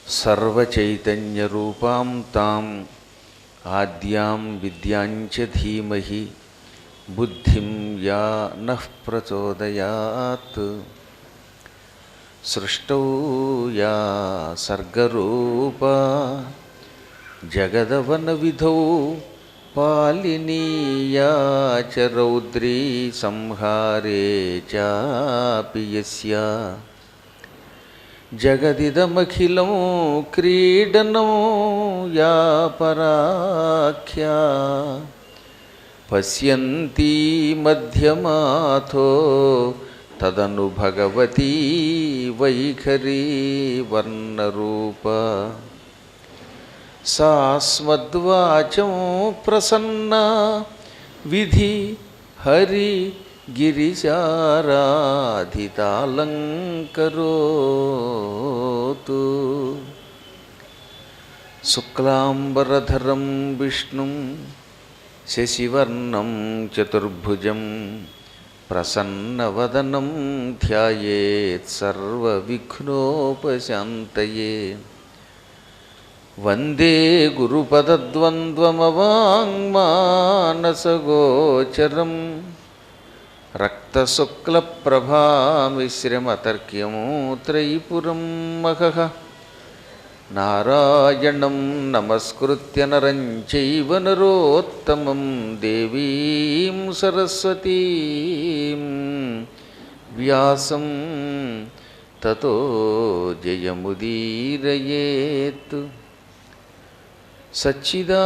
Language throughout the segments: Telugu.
సర్వచైతన్యరూపాం తాం ఆద్యాం విద్యాంచ ధీమహి బుద్ధిం యా నః ప్రచోదయాత్. సృష్టౌ యా సర్గరూపా జగదవన విధౌ పాలినీయా చ రౌద్రీ సంహారే చాపి యస్యా జగదిదమఖిలం క్రీడనం యా పరాఖ్యా పశ్యంతి మధ్యమాథో తదను భగవతీ వైఖరీ వర్ణరూప. సాస్మద్వాచం ప్రసన్నా విధి హరి గిరిశారాధితాలంకరోతు. శుక్లాంబరధరం విష్ణుం శశివర్ణం చతుర్భుజం ప్రసన్నవదనం ధ్యాయేత్ సర్వవిఘ్నోపశాంతయే. వందే గురుపదద్వంద్వమవాంగ్మానసగోచరం రక్తశుక్లప్రభామిశ్రమతర్క్యము త్రైపురం మహః. నారాయణం నమస్కృత్య నరం చైవ నరోత్తమం దేవీం సరస్వతీం వ్యాసం తతో జయముదీరయేత్. సచ్చిదానందరూపాయ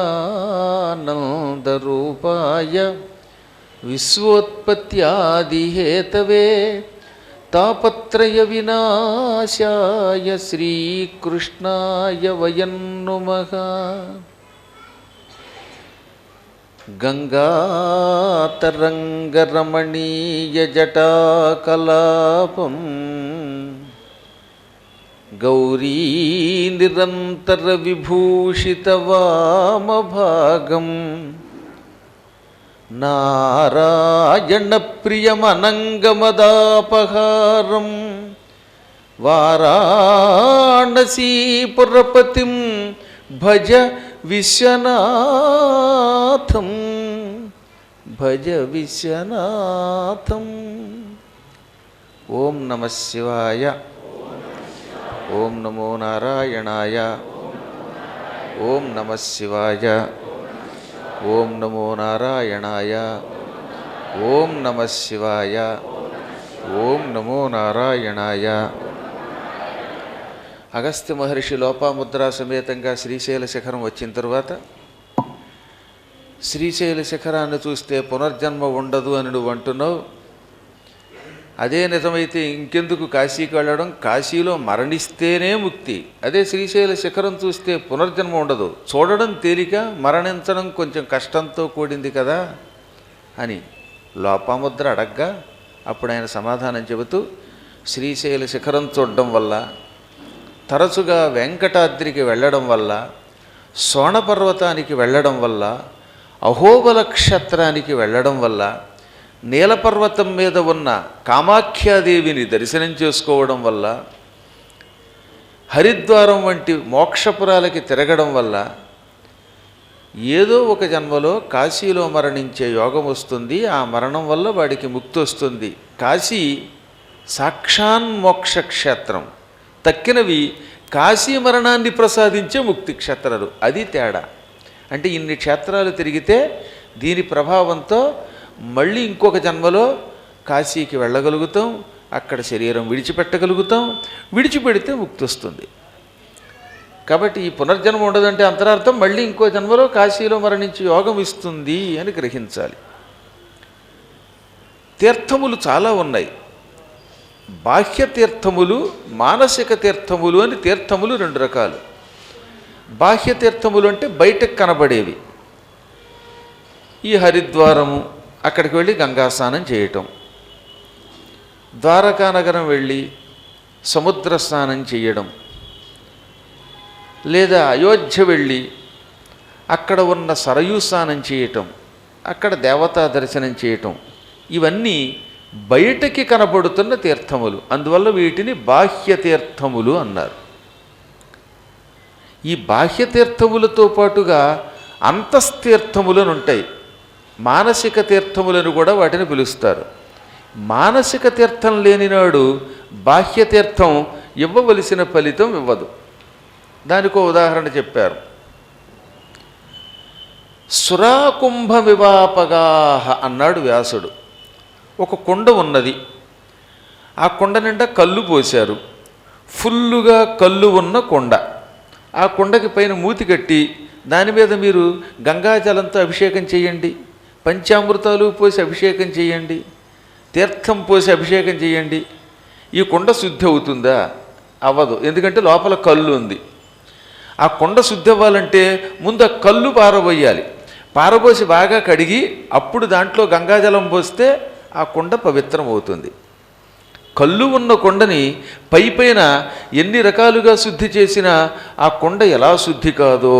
విశ్వోత్పత్యాదిహేతవే తాపత్రయ వినాశాయ శ్రీకృష్ణాయ వయం నుమః. గంగాతరంగరమణీయజటాకలాపం గౌరీనిరంతరవిభూషితవామభాగం నారాయణప్రియమనంగమదాపహారం వారాణసీపురపతిం భజ విశ్వనాథం భజ విశ్వనాథం. ఓం నమః శివాయ. ఓం నమో నారాయణాయ. ఓం నమః శివాయ. ఓం నమో నారాయణాయ. ఓం నమః శివాయ. ఓం నమో నారాయణాయ. అగస్త్య మహర్షి లోపాముద్రా సమేతంగా శ్రీశైల శిఖరం వచ్చిన తరువాత శ్రీశైల శిఖరాన్ని చూస్తే పునర్జన్మ ఉండదు అని నువ్వు అంటున్నావు. అదే నిజమైతే ఇంకెందుకు కాశీకి వెళ్ళడం? కాశీలో మరణిస్తేనే ముక్తి. అదే శ్రీశైల శిఖరం చూస్తే పునర్జన్మ ఉండదు. చూడడం తేలిక, మరణించడం కొంచెం కష్టంతో కూడింది కదా అని లోపాముద్ర అడగ్గా అప్పుడు ఆయన సమాధానం చెబుతూ, శ్రీశైల శిఖరం చూడడం వల్ల, తరచుగా వెంకటాద్రికి వెళ్ళడం వల్ల, శోణపర్వతానికి వెళ్ళడం వల్ల, అహోబల క్షేత్రానికి వెళ్ళడం వల్ల, నీలపర్వతం మీద ఉన్న కామాఖ్యాదేవిని దర్శనం చేసుకోవడం వల్ల, హరిద్వారం వంటి మోక్షపురాలకి తిరగడం వల్ల ఏదో ఒక జన్మలో కాశీలో మరణించే యోగం వస్తుంది. ఆ మరణం వల్ల వాడికి ముక్తి వస్తుంది. కాశీ సాక్షాన్మోక్ష క్షేత్రం. తక్కినవి కాశీ మరణాన్ని ప్రసాదించే ముక్తి క్షేత్రాలు. అది తేడా. అంటే ఇన్ని క్షేత్రాలు తిరిగితే దీని ప్రభావంతో మళ్ళీ ఇంకొక జన్మలో కాశీకి వెళ్ళగలుగుతాం. అక్కడ శరీరం విడిచిపెట్టగలుగుతాం. విడిచిపెడితే ముక్తి వస్తుంది. కాబట్టి ఈ పునర్జన్మ ఉండదంటే అంతరార్థం మళ్ళీ ఇంకో జన్మలో కాశీలో మరణించి యోగం ఇస్తుంది అని గ్రహించాలి. తీర్థములు చాలా ఉన్నాయి. బాహ్య తీర్థములు, మానసిక తీర్థములు అని తీర్థములు రెండు రకాలు. బాహ్య తీర్థములు అంటే బయటకు కనబడేవి. ఈ హరిద్వారము, అక్కడికి వెళ్ళి గంగా స్నానం చేయటం, ద్వారకా నగరం వెళ్ళి సముద్ర స్నానం చేయడం, లేదా అయోధ్య వెళ్ళి అక్కడ ఉన్న సరయూ స్నానం చేయటం, అక్కడ దేవతా దర్శనం చేయటం, ఇవన్నీ బయటకి కనబడుతున్న తీర్థములు. అందువల్ల వీటిని బాహ్య తీర్థములు అన్నారు. ఈ బాహ్య తీర్థములతో పాటుగా అంతస్తీర్థములను ఉంటాయి. మానసిక తీర్థములను కూడా వాటిని పిలుస్తారు. మానసిక తీర్థం లేనినాడు బాహ్య తీర్థం ఇవ్వవలసిన ఫలితం ఇవ్వదు. దానికో ఉదాహరణ చెప్పారు. సురాకుంభమివాపగాహ అన్నాడు వ్యాసుడు. ఒక కుండ ఉన్నది, ఆ కుండ నిండా కళ్ళు పోశారు. ఫుల్లుగా కళ్ళు ఉన్న కుండ. ఆ కుండకి పైన మూతి కట్టి దాని మీద మీరు గంగాజలంతో అభిషేకం చేయండి, పంచామృతాలు పోసి అభిషేకం చేయండి, తీర్థం పోసి అభిషేకం చేయండి. ఈ కుండ శుద్ధి అవుతుందా? అవ్వదు. ఎందుకంటే లోపల కళ్ళు ఉంది. ఆ కుండ శుద్ధి అవ్వాలంటే ముందు ఆ కళ్ళు పారబోయాలి. పారబోసి బాగా కడిగి అప్పుడు దాంట్లో గంగాజలం పోస్తే ఆ కుండ పవిత్రం అవుతుంది. కళ్ళు ఉన్న కొండని పైపైన ఎన్ని రకాలుగా శుద్ధి చేసినా ఆ కొండ ఎలా శుద్ధి కాదో,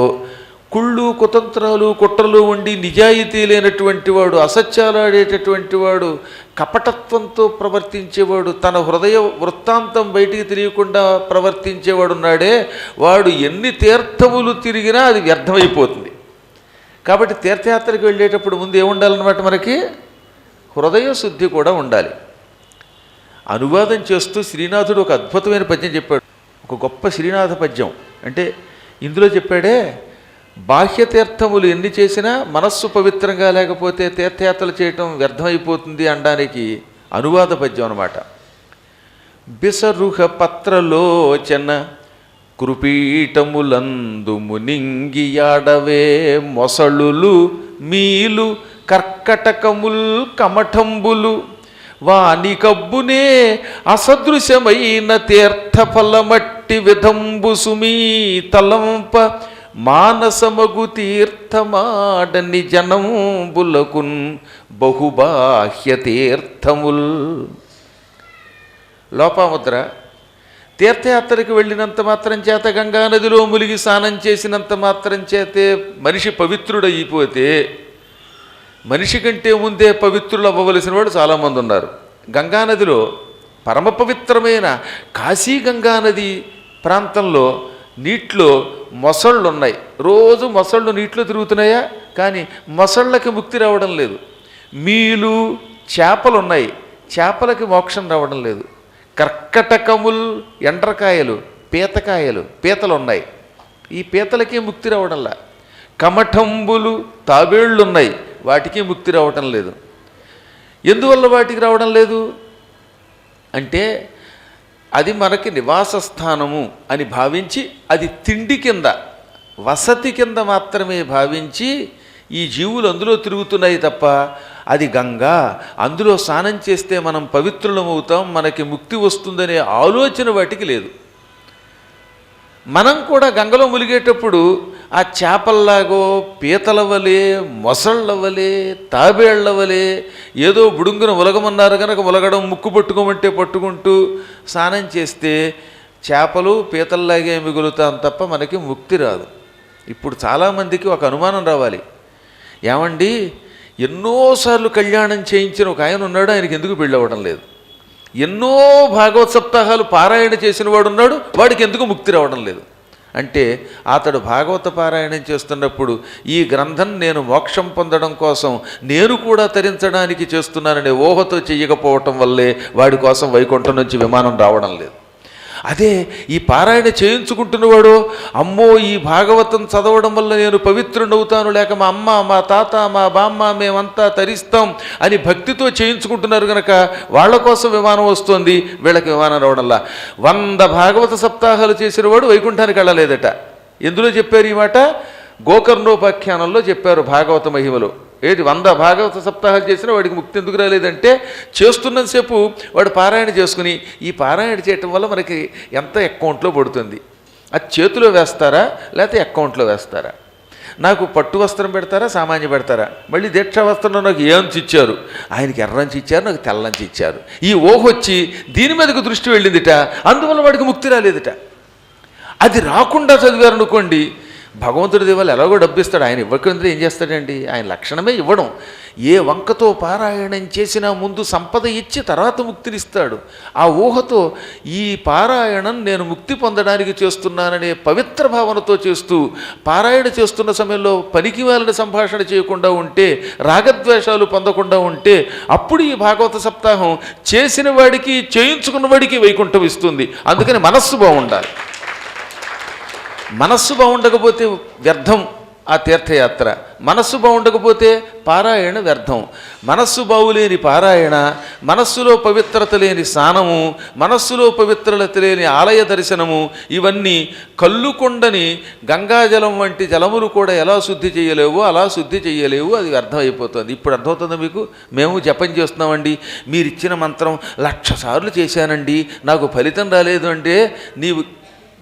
కుళ్ళు కుతంత్రాలు కుట్రలు ఉండి నిజాయితీ లేనటువంటి వాడు, అసత్యాలాడేటటువంటి వాడు, కపటత్వంతో ప్రవర్తించేవాడు, తన హృదయ వృత్తాంతం బయటికి తెలియకుండా ప్రవర్తించేవాడు ఉన్నాడే, వాడు ఎన్ని తీర్థములు తిరిగినా అది వ్యర్థమైపోతుంది. కాబట్టి తీర్థయాత్రకు వెళ్ళేటప్పుడు ముందు ఏముండాలన్నమాట, మనకి హృదయ శుద్ధి కూడా ఉండాలి. అనువాదం చేస్తూ శ్రీనాథుడు ఒక అద్భుతమైన పద్యం చెప్పాడు. ఒక గొప్ప శ్రీనాథ పద్యం. అంటే ఇందులో చెప్పాడే, బాహ్య తీర్థములు ఎన్ని చేసినా మనస్సు పవిత్రంగా లేకపోతే తీర్థయాత్రలు చేయటం వ్యర్థమైపోతుంది అనడానికి అనువాద పద్యం అన్నమాట. బిసరుహ పత్రలోచన కృపీటములందు మునింగియాడవే మొసళులు మీలు కర్కటకముల్ కమఠంబులు వాని కబ్బునే అసదృశమైన తీర్థఫలమట్టి విధంబు సుమీ తలంప మానసమగు తీర్థమాడని జనంబులకున్ బహుబాహ్య తీర్థముల్. లోపాముద్ర. తీర్థయాత్రకు వెళ్ళినంత మాత్రం చేత, గంగా నదిలో ములిగి స్నానం చేసినంత మాత్రం చేతే మనిషి పవిత్రుడైపోతే, మనిషి కంటే ముందే పవిత్రులు అవ్వవలసిన వాడు చాలామంది ఉన్నారు. గంగానదిలో పరమ పవిత్రమైన కాశీ గంగానది ప్రాంతంలో నీటిలో మొసళ్ళు ఉన్నాయి. రోజు మొసళ్ళు నీటిలో తిరుగుతున్నాయా, కానీ మొసళ్ళకి ముక్తి రావడం లేదు. మీలు చేపలు ఉన్నాయి, చేపలకి మోక్షం రావడం లేదు. కర్కటకముల్ ఎండ్రకాయలు, పీతలు ఉన్నాయి, ఈ పీతలకి ముక్తి రావడంలా. కమఠంబులు తాబేళ్ళు ఉన్నాయి, వాటికి ముక్తి రావటం లేదు. ఎందువల్ల వాటికి రావడం లేదు అంటే, అది మనకి నివాస స్థానము అని భావించి, అది తిండి కింద వసతి కింద మాత్రమే భావించి ఈ జీవులు అందులో తిరుగుతున్నాయి తప్ప, అది గంగా, అందులో స్నానం చేస్తే మనం పవిత్రులమవుతాం, మనకి ముక్తి వస్తుందనే ఆలోచన వాటికి లేదు. మనం కూడా గంగలో ములిగేటప్పుడు ఆ చేపల్లాగో, పీతల వలె, మొసళ్ళ వలె, తాబేళ్ల వలె ఏదో బుడుంగున ఉలగమన్నారు కనుక ఉలగడం, ముక్కు పట్టుకోమంటే పట్టుకుంటూ స్నానం చేస్తే చేపలు పీతల్లాగే మిగులుతాం తప్ప మనకి ముక్తి రాదు. ఇప్పుడు చాలామందికి ఒక అనుమానం రావాలి, ఏమండి ఎన్నోసార్లు కళ్యాణం చేయించిన ఒక ఆయన ఉన్నాడు, ఆయనకి ఎందుకు పెళ్ళి అవ్వడం లేదు? ఎన్నో భాగవత్ సప్తాహాలు పారాయణ చేసిన వాడు ఉన్నాడు, వాడికి ఎందుకు ముక్తి రావడం లేదు అంటే, అతడు భాగవత పారాయణం చేస్తున్నప్పుడు ఈ గ్రంథం నేను మోక్షం పొందడం కోసం నేను కూడా తరించడానికి చేస్తున్నాననే ఊహతో చెయ్యకపోవటం వల్లే వాడి కోసం వైకుంఠం నుంచి విమానం రావడం లేదు. అదే ఈ పారాయణ చేయించుకుంటున్నవాడు, అమ్మో ఈ భాగవతం చదవడం వల్ల నేను పవిత్రుడవుతాను, లేక మా అమ్మ, మా తాత, మా బామ్మ మేమంతా తరిస్తాం అని భక్తితో చేయించుకుంటున్నారు కనుక వాళ్ళ కోసం విమానం వస్తుంది, వీళ్ళకి విమానం రావడంలా. 100 భాగవత సప్తాహాలు చేసిన వాడు వైకుంఠానికి వెళ్ళలేదట. ఎందులో చెప్పారు ఈ మాట? గోకర్ణోపాఖ్యానంలో చెప్పారు భాగవత మహిమలో. 100 భాగవత సప్తాహాలు చేసినా వాడికి ముక్తి ఎందుకు రాలేదంటే, చేస్తున్నంతసేపు వాడు పారాయణ చేసుకుని, ఈ పారాయణ చేయటం వల్ల మనకి ఎంత అకౌంట్లో పడుతుంది, అది చేతిలో వేస్తారా లేకపోతే అకౌంట్లో వేస్తారా, నాకు పట్టు వస్త్రం పెడతారా సామాన్య పెడతారా, మళ్ళీ దీక్షా వస్త్రంలో నాకు ఏ అంచు ఇచ్చారు, ఆయనకి ఎర్రంచి ఇచ్చారు, నాకు తెల్లంచి ఇచ్చారు, ఈ ఓహొచ్చి దీని మీదకు దృష్టి వెళ్ళిందిట, అందువల్ల వాడికి ముక్తి రాలేదుట. అది రాకుండా చదివారనుకోండి, భగవంతుడి దేవాలు ఎలాగో డబ్బిస్తాడు, ఆయన ఇవ్వకుండా ఏం చేస్తాడండి? ఆయన లక్షణమే ఇవ్వడం. ఏ వంకతో పారాయణం చేసినా ముందు సంపద ఇచ్చి తర్వాత ముక్తినిస్తాడు. ఆ ఊహతో ఈ పారాయణం నేను ముక్తి పొందడానికి చేస్తున్నాననే పవిత్ర భావనతో చేస్తూ పారాయణ చేస్తున్న సమయంలో పనికి వాళ్ళని సంభాషణ చేయకుండా ఉంటే, రాగద్వేషాలు పొందకుండా ఉంటే, అప్పుడు ఈ భాగవత సప్తాహం చేసిన వాడికి చేయించుకున్న వాడికి వైకుంఠం ఇస్తుంది. అందుకని మనస్సు బాగుండాలి. మనస్సు బాగుండకపోతే వ్యర్థం ఆ తీర్థయాత్ర. మనస్సు బాగుండకపోతే పారాయణ వ్యర్థం. మనస్సు బాగులేని పారాయణ, మనస్సులో పవిత్రత లేని స్నానము, మనస్సులో పవిత్రత లేని ఆలయ దర్శనము, ఇవన్నీ కల్లుకొండని గంగాజలం వంటి జలములు కూడా ఎలా శుద్ధి చేయలేవో అలా శుద్ధి చేయలేవు. అది వ్యర్థం అయిపోతుంది. ఇప్పుడు అర్థమవుతుందా మీకు? మేము జపం చేస్తున్నామండి, మీరు ఇచ్చిన మంత్రం 1,00,000 సార్లు చేశానండి, నాకు ఫలితం రాలేదు అంటే నీవు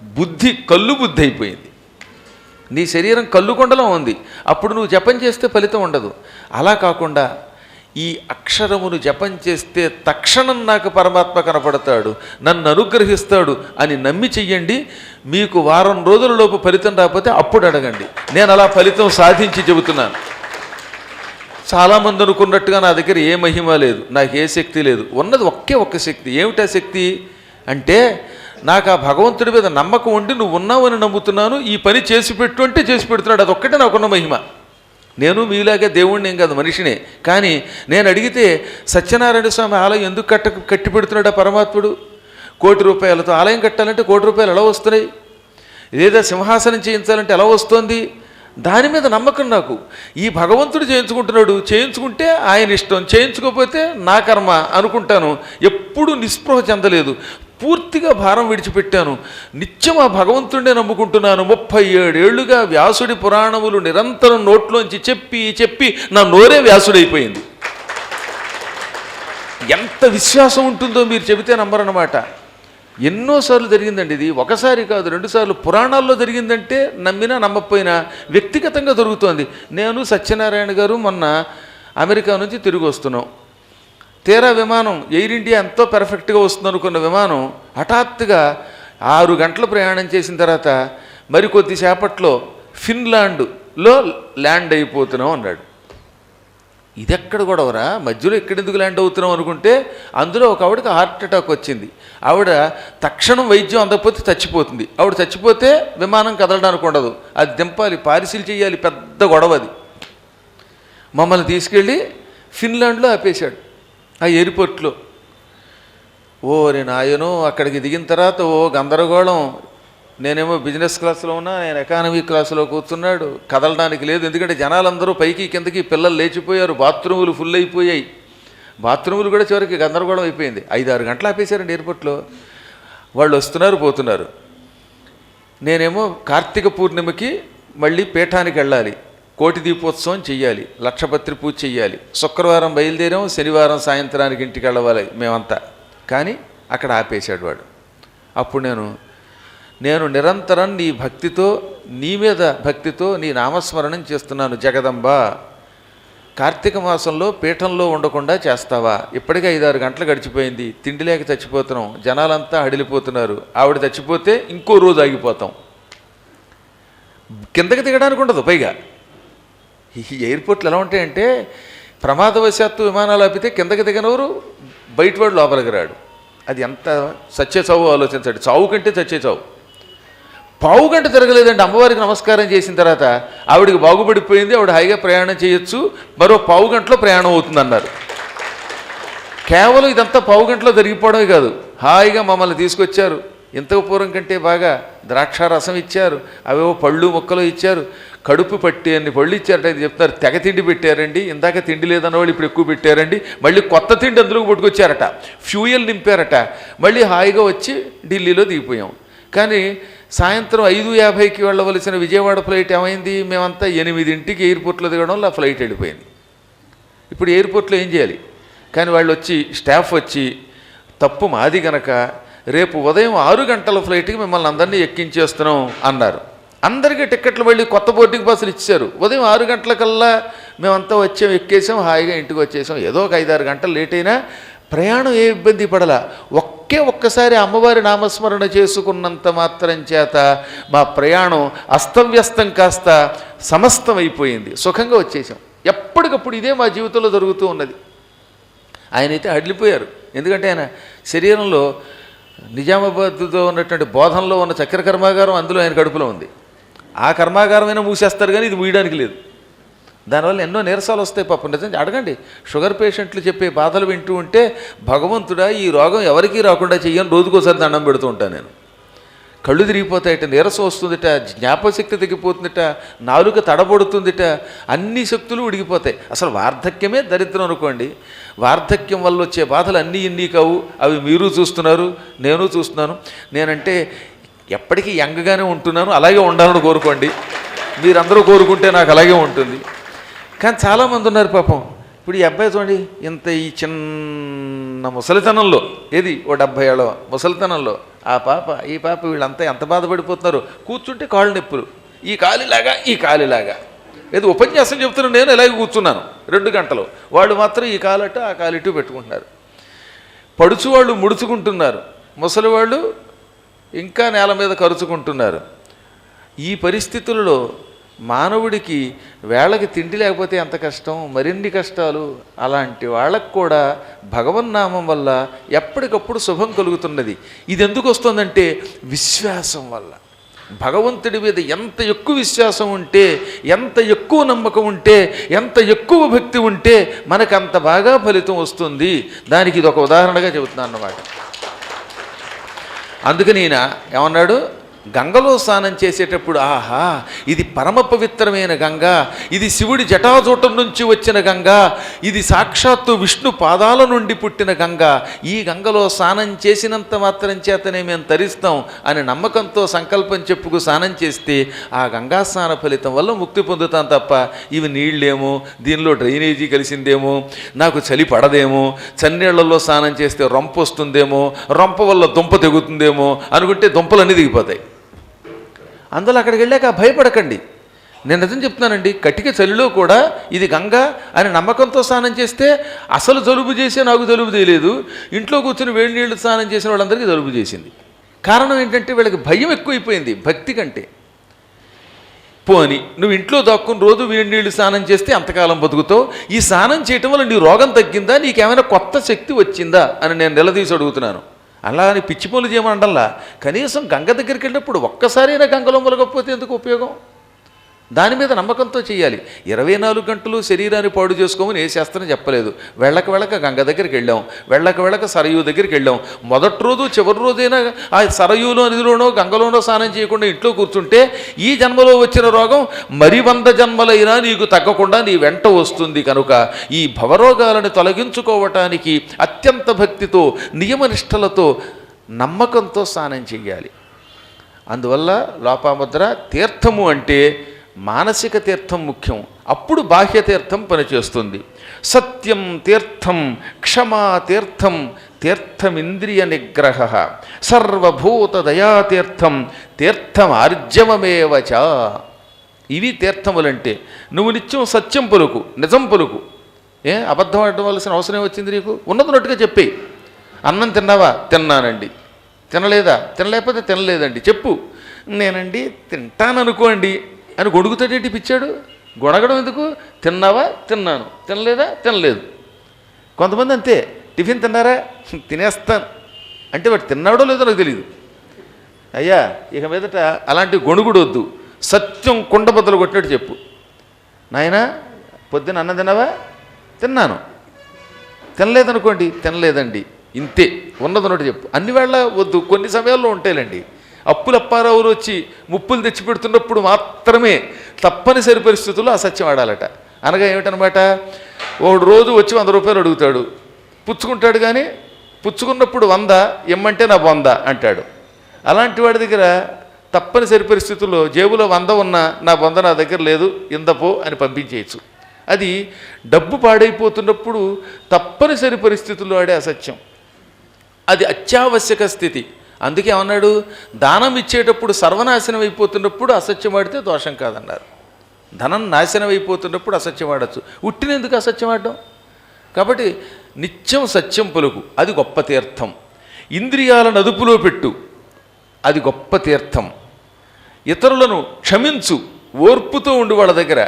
బుద్ధి కల్లు బుద్ధి అయిపోయింది. నీ శరీరం కల్లుకొండలో ఉంది. అప్పుడు నువ్వు జపం చేస్తే ఫలితం ఉండదు. అలా కాకుండా ఈ అక్షరమును జపం చేస్తే తక్షణం నాకు పరమాత్మ కనపడతాడు, నన్ను అనుగ్రహిస్తాడు అని నమ్మి చెయ్యండి. మీకు వారం రోజులలోపు ఫలితం రాకపోతే అప్పుడు అడగండి. నేను అలా ఫలితం సాధించి చెబుతున్నాను. చాలామంది అనుకున్నట్టుగా నా దగ్గర ఏ మహిమ లేదు, నాకు ఏ శక్తి లేదు. ఉన్నది ఒక్క శక్తి. ఏమిటా శక్తి అంటే, నాకు ఆ భగవంతుడి మీద నమ్మకం ఉండి నువ్వు ఉన్నావని నమ్ముతున్నాను, ఈ పని చేసి పెట్టు అంటే చేసి పెడుతున్నాడు. అదొక్కటే నాకున్న మహిమ. నేను మీలాగే దేవుణ్ణి ఏం కాదు, మనిషినే. కానీ నేను అడిగితే సత్యనారాయణ స్వామి ఆలయం ఎందుకు కట్టి పెడుతున్నాడు ఆ పరమాత్ముడు? 1,00,00,000 రూపాయలతో ఆలయం కట్టాలంటే 1,00,00,000 రూపాయలు ఎలా వస్తున్నాయి? లేదా సింహాసనం చేయించాలంటే ఎలా వస్తుంది? దాని మీద నమ్మకం నాకు. ఈ భగవంతుడు చేయించుకుంటున్నాడు, చేయించుకుంటే ఆయన ఇష్టం, చేయించుకోకపోతే నా కర్మ అనుకుంటాను. ఎప్పుడు నిస్పృహ చెందలేదు. పూర్తిగా భారం విడిచిపెట్టాను. నిత్యం ఆ భగవంతుడినే నమ్ముకుంటున్నాను. 37 ఏళ్లుగా వ్యాసుడి పురాణములు నిరంతరం నోట్లోంచి చెప్పి చెప్పి నా నోరే వ్యాసుడైపోయింది. ఎంత విశ్వాసం ఉంటుందో మీరు చెబితే నమ్మరన్నమాట. ఎన్నోసార్లు జరిగిందండి ఇది. ఒకసారి కాదు, 2 సార్లు. పురాణాల్లో జరిగిందంటే నమ్మినా నమ్మకపోయినా వ్యక్తిగతంగా జరుగుతోంది. నేను సత్యనారాయణ గారు మొన్న అమెరికా నుంచి తిరిగి వస్తున్నాం. తీరా విమానం ఎయిర్ ఇండియా ఎంతో పర్ఫెక్ట్గా వస్తుంది అనుకున్న విమానం హఠాత్తుగా 6 గంటలు ప్రయాణం చేసిన తర్వాత మరికొద్దిసేపట్లో ఫిన్లాండ్లో ల్యాండ్ అయిపోతున్నాం అన్నాడు. ఇదెక్కడ గొడవరా, మధ్యలో ఎక్కడెందుకు ల్యాండ్ అవుతున్నాం అనుకుంటే, అందులో ఒక ఆవిడకి హార్ట్ అటాక్ వచ్చింది. ఆవిడ తక్షణం వైద్యం అందకపోతే చచ్చిపోతుంది. ఆవిడ చచ్చిపోతే విమానం కదలడానికి ఉండదు, అది దింపాలి, పార్సిల్ చేయాలి, పెద్ద గొడవ అది. మమ్మల్ని తీసుకెళ్ళి ఫిన్లాండ్లో ఆపేశాడు ఆ ఎయిర్పోర్ట్లో. ఓరి నాయనో, అక్కడికి దిగిన తర్వాత గందరగోళం. నేనేమో బిజినెస్ క్లాసులో ఉన్నా, నేను ఎకానమీ క్లాసులో కూర్చున్నాడు. కదలడానికి లేదు, ఎందుకంటే జనాలందరూ పైకి కిందకి, పిల్లలు లేచిపోయారు, బాత్రూములు ఫుల్ అయిపోయాయి. బాత్రూములు కూడా చివరికి గందరగోళం అయిపోయింది. 5-6 గంటలు ఆపేశారండి ఎయిర్పోర్ట్లో. వాళ్ళు వస్తున్నారు పోతున్నారు. నేనేమో కార్తీక పూర్ణిమకి మళ్ళీ పీఠానికి వెళ్ళాలి, కోటి దీపోత్సవం చెయ్యాలి, లక్షపత్రి పూజ చెయ్యాలి. శుక్రవారం బయలుదేరాం, శనివారం సాయంత్రానికి ఇంటికి వెళ్ళవాలి మేమంతా. కానీ అక్కడ ఆపేశాడు వాడు. అప్పుడు నేను నిరంతరం నీ భక్తితో, నీ మీద భక్తితో నీ నామస్మరణం చేస్తున్నాను జగదంబ. కార్తీక మాసంలో పీఠంలో ఉండకుండా చేస్తావా? ఇప్పటికే 5-6 గంటలు గడిచిపోయింది, తిండి లేక చచ్చిపోతున్నాం, జనాలంతా హడిలిపోతున్నారు. ఆవిడ చచ్చిపోతే ఇంకో రోజు ఆగిపోతాం. కిందకి దిగడానికి ఉండదు. పైగా ఈ ఎయిర్పోర్ట్లు ఎలా ఉంటాయంటే, ప్రమాదవశాత్తు విమానాలు ఆపితే కిందకి దిగనవరు, బయటవాడు లోపలికి రాడు. అది ఎంత సచ్చే చావు ఆలోచించండి. చావు కంటే చచ్చే చావు. పావు గంట తిరగలేదండి. అమ్మవారికి నమస్కారం చేసిన తర్వాత ఆవిడికి బాగుపడిపోయింది, ఆవిడ హాయిగా ప్రయాణం చేయొచ్చు, మరో పావు గంటలో ప్రయాణం అవుతుందన్నారు. కేవలం ఇదంతా పావు గంటలో జరిగిపోవడమే కాదు, హాయిగా మమ్మల్ని తీసుకొచ్చారు. ఇంతకు పూర్వం కంటే బాగా ద్రాక్షారసం ఇచ్చారు, అవేవో పళ్ళు మొక్కలు ఇచ్చారు, కడుపు పట్టి అన్ని పళ్ళు ఇచ్చారట. ఇది చెప్తారు, తెగ తిండి పెట్టారండి. ఇందాక తిండి లేదన్న వాళ్ళు ఇప్పుడు ఎక్కువ పెట్టారండి. మళ్ళీ కొత్త తిండి అందులోకి పట్టుకొచ్చారట, ఫ్యూయల్ నింపారట. మళ్ళీ హాయిగా వచ్చి ఢిల్లీలో దిగిపోయాం. కానీ సాయంత్రం 5:50కి వెళ్ళవలసిన విజయవాడ ఫ్లైట్ ఏమైంది? మేమంతా 8ంటికి ఎయిర్పోర్ట్లో దిగడం వల్ల ఆ ఫ్లైట్ వెళ్ళిపోయింది. ఇప్పుడు ఎయిర్పోర్ట్లో ఏం చేయాలి? కానీ వాళ్ళు వచ్చి, స్టాఫ్ వచ్చి, తప్పు మాది గనక రేపు ఉదయం 6 గంటల ఫ్లైట్కి మిమ్మల్ని అందరినీ ఎక్కించేస్తున్నాం అన్నారు. అందరికీ టిక్కెట్లు మళ్ళీ కొత్త బోర్డింగ్ పాసులు ఇచ్చారు. ఉదయం 6 గంటలకల్లా మేమంతా వచ్చాం, ఎక్కేసాం, హాయిగా ఇంటికి వచ్చేసాం. ఏదో ఒక 5-6 గంటలు లేట్ అయినా ప్రయాణం ఏ ఇబ్బంది పడలా. ఒక్కసారి అమ్మవారి నామస్మరణ చేసుకున్నంత మాత్రం చేత మా ప్రయాణం అస్తవ్యస్తం కాస్త సమస్తం అయిపోయింది, సుఖంగా వచ్చేసాం. ఎప్పటికప్పుడు ఇదే మా జీవితంలో జరుగుతూ ఉన్నది. ఆయనైతే అడిలిపోయారు. ఎందుకంటే ఆయన శరీరంలో నిజామాబాద్లో ఉన్నటువంటి బోధనలో ఉన్న చక్కెర కర్మాగారం అందులో ఆయన కడుపులో ఉంది. ఆ కర్మాగారమైనా మూసేస్తారు కానీ ఇది మూయడానికి లేదు. దానివల్ల ఎన్నో నీరసాలు వస్తాయి పాపం. నిజంగా అడగండి, షుగర్ పేషెంట్లు చెప్పే బాధలు వింటూ ఉంటే భగవంతుడా ఈ రోగం ఎవరికీ రాకుండా చెయ్యని రోజుకోసారి దండం పెడుతూ ఉంటాను నేను. కళ్ళు తిరిగిపోతాయట, నీరసం వస్తుందిట, జ్ఞాపశక్తి తగ్గిపోతుందిట, నాలుక తడబడుతుందిట, అన్ని శక్తులు ఉడిగిపోతాయి. అసలు వార్ధక్యమే దరిద్రం అనుకోండి. వార్ధక్యం వల్ల వచ్చే బాధలు అన్నీ ఇన్ని కావు. అవి మీరు చూస్తున్నారు, నేను చూస్తున్నాను. నేనంటే ఎప్పటికీ యంగ్గానే ఉంటున్నాను, అలాగే ఉండాలని కోరుకోండి. మీరందరూ కోరుకుంటే నాకు అలాగే ఉంటుంది. కానీ చాలామంది ఉన్నారు పాపం. ఇప్పుడు ఈ అబ్బాయి చూడండి, ఇంత ఈ చిన్న ముసలితనంలో, ఏది ఓ 70 ఏళ్ళ ముసలితనంలో ఆ పాప ఈ పాప వీళ్ళంతా ఎంత బాధపడిపోతున్నారు. కూర్చుంటే కాళ్ళు నొప్పులు, ఈ కాలిలాగా ఈ కాలిలాగా. ఏదో ఉపన్యాసం చెప్తున్నాను నేను, ఇలాగే కూర్చున్నాను 2 గంటలు. వాళ్ళు మాత్రం ఈ కాలట ఆ కాలిటు పెట్టుకుంటున్నారు. పడుచు వాళ్ళు ముడుచుకుంటున్నారు, ముసలి వాళ్ళు ఇంకా నేల మీద కరుచుకుంటున్నారు. ఈ పరిస్థితులలో మానవుడికి వేళకి తిండి లేకపోతే ఎంత కష్టం, మరిన్ని కష్టాలు. అలాంటి వాళ్ళకు కూడా భగవన్నామం వల్ల ఎప్పటికప్పుడు శుభం కలుగుతున్నది. ఇది ఎందుకు వస్తుందంటే విశ్వాసం వల్ల. భగవంతుడి మీద ఎంత ఎక్కువ విశ్వాసం ఉంటే, ఎంత ఎక్కువ నమ్మకం ఉంటే, ఎంత ఎక్కువ భక్తి ఉంటే మనకు అంత బాగా ఫలితం వస్తుంది. దానికి ఇది ఒక ఉదాహరణగా చెబుతున్నాను అన్నమాట. అందుకని ఈయన ఏమన్నాడు, గంగలో స్నానం చేసేటప్పుడు ఆహా ఇది పరమ పవిత్రమైన గంగ, ఇది శివుడి జటాజూటం నుంచి వచ్చిన గంగ, ఇది సాక్షాత్తు విష్ణు పాదాల నుండి పుట్టిన గంగ, ఈ గంగలో స్నానం చేసినంత మాత్రం చేతనే మేము తరిస్తాం అని నమ్మకంతో సంకల్పం చెప్పుకు స్నానం చేస్తే ఆ గంగా స్నాన ఫలితం వల్ల ముక్తి పొందుతాం తప్ప ఇవి నీళ్ళేమో, దీనిలో డ్రైనేజీ కలిసిందేమో, నాకు చలి పడదేమో, చన్నీళ్లలో స్నానం చేస్తే రొంప వస్తుందేమో, రొంప వల్ల దుంప తెగుతుందేమో అనుకుంటే దుంపలన్నీ దిగిపోతాయి. అందులో అక్కడికి వెళ్ళాక భయపడకండి. నేను నిజం చెప్తున్నానండి, కటిక చలిలో కూడా ఇది గంగ అని నమ్మకంతో స్నానం చేస్తే అసలు జలుబు చేసే నాకు జలుబు చేయలేదు. ఇంట్లో కూర్చొని వేడి నీళ్ళు స్నానం చేసిన వాళ్ళందరికీ జలుబు చేసింది. కారణం ఏంటంటే వీళ్ళకి భయం ఎక్కువైపోయింది భక్తి కంటే. పోని నువ్వు ఇంట్లో దాక్కుని రోజు వేడి నీళ్ళు స్నానం చేస్తే అంతకాలం బతుకుతావు. ఈ స్నానం చేయటం వల్ల నీ రోగం తగ్గిందా, నీకేమైనా కొత్త శక్తి వచ్చిందా అని నేను నిలదీసి అడుగుతున్నాను. అలా అని పిచ్చి పనులు చేయమంటల్లా. కనీసం గంగ దగ్గరికి వెళ్ళినప్పుడు ఒక్కసారైనా గంగలో ములగకపోతే ఎందుకు ఉపయోగం? దాని మీద నమ్మకంతో చేయాలి. 24 గంటలు శరీరాన్ని పాడు చేసుకోమని ఏ శాస్త్రం చెప్పలేదు. వెళ్ళక గంగ దగ్గరికి వెళ్ళాం, వెళ్ళక సరయూ దగ్గరికి వెళ్ళాం. మొదటి రోజు చివరి రోజైనా ఆ సరయూలో నదిలోనో గంగలోనో స్నానం చేయకుండా ఇంట్లో కూర్చుంటే ఈ జన్మలో వచ్చిన రోగం మరి 100 జన్మలైనా నీకు తగ్గకుండా నీ వెంట వస్తుంది. కనుక ఈ భవరోగాలను తొలగించుకోవటానికి అత్యంత భక్తితో, నియమనిష్టలతో, నమ్మకంతో స్నానం చెయ్యాలి. అందువల్ల లోపాముద్ర తీర్థము అంటే మానసిక తీర్థం ముఖ్యం, అప్పుడు బాహ్య తీర్థం పనిచేస్తుంది. సత్యం తీర్థం, క్షమా తీర్థం, తీర్థమింద్రియ నిగ్రహ, సర్వభూత దయాతీర్థం, తీర్థమార్జవమేవచ. ఇవి తీర్థములంటే. నువ్వు నిత్యం సత్యం పలుకు, నిజం పలుకు. అబద్ధం ఆడవలసిన అవసరం వచ్చింది నీకు? ఉన్నట్టుగా చెప్పేయి. అన్నం తిన్నావా? తిన్నానండి. తినలేదా? తినలేకపోతే తినలేదండి చెప్పు. నేనండి తింటాననుకోండి అని గొడుగుతాడేంటి పిచ్చాడు? గొడగడం ఎందుకు? తిన్నావా? తిన్నాను. తినలేదా? తినలేదు. కొంతమంది అంతే, టిఫిన్ తిన్నారా? తినేస్తాను అంటే వాడు తిన్నాడో లేదో నాకు తెలియదు. అయ్యా ఇక మీదట అలాంటి గొణుగుడు వద్దు. సత్యం కుండ బద్దలు కొట్టినట్టు చెప్పు. నాయనా పొద్దున్న అన్నం తిన్నావా? తిన్నాను. తినలేదనుకోండి, తినలేదండి. ఇంతే, ఉన్నదన్నట్టు చెప్పు. అన్ని వేళ వద్దు, కొన్ని సమయాల్లో ఉంటాయిలండి. అప్పులప్పారావులు వచ్చి ముప్పులు తెచ్చిపెడుతున్నప్పుడు మాత్రమే తప్పనిసరి పరిస్థితుల్లో అసత్యం ఆడాలట. అనగా ఏమిటనమాట, ఒకడు రోజు వచ్చి 100 రూపాయలు అడుగుతాడు, పుచ్చుకుంటాడు. కానీ పుచ్చుకున్నప్పుడు 100 ఇమ్మంటే నా 100 అంటాడు. అలాంటి వాడి దగ్గర తప్పనిసరి పరిస్థితుల్లో జేబులో 100 ఉన్నా నా 100 నా దగ్గర లేదు, ఇందపో అని పంపించేయచ్చు. అది డబ్బు పాడైపోతున్నప్పుడు తప్పనిసరి పరిస్థితుల్లో ఆడే అసత్యం. అది అత్యావశ్యక స్థితి. అందుకే ఏమన్నాడు, దానం ఇచ్చేటప్పుడు సర్వనాశనం అయిపోతున్నప్పుడు అసత్యం ఆడితే దోషం కాదన్నారు. ధనం నాశనం అయిపోతున్నప్పుడు అసత్యం ఆడచ్చు. ఉట్టినెందుకు అసత్యం ఆడడం? కాబట్టి నిత్యం సత్యం పలుకు, అది గొప్ప తీర్థం. ఇంద్రియాలను అదుపులో పెట్టు, అది గొప్ప తీర్థం. ఇతరులను క్షమించు, ఓర్పుతో ఉండు వాళ్ళ దగ్గర.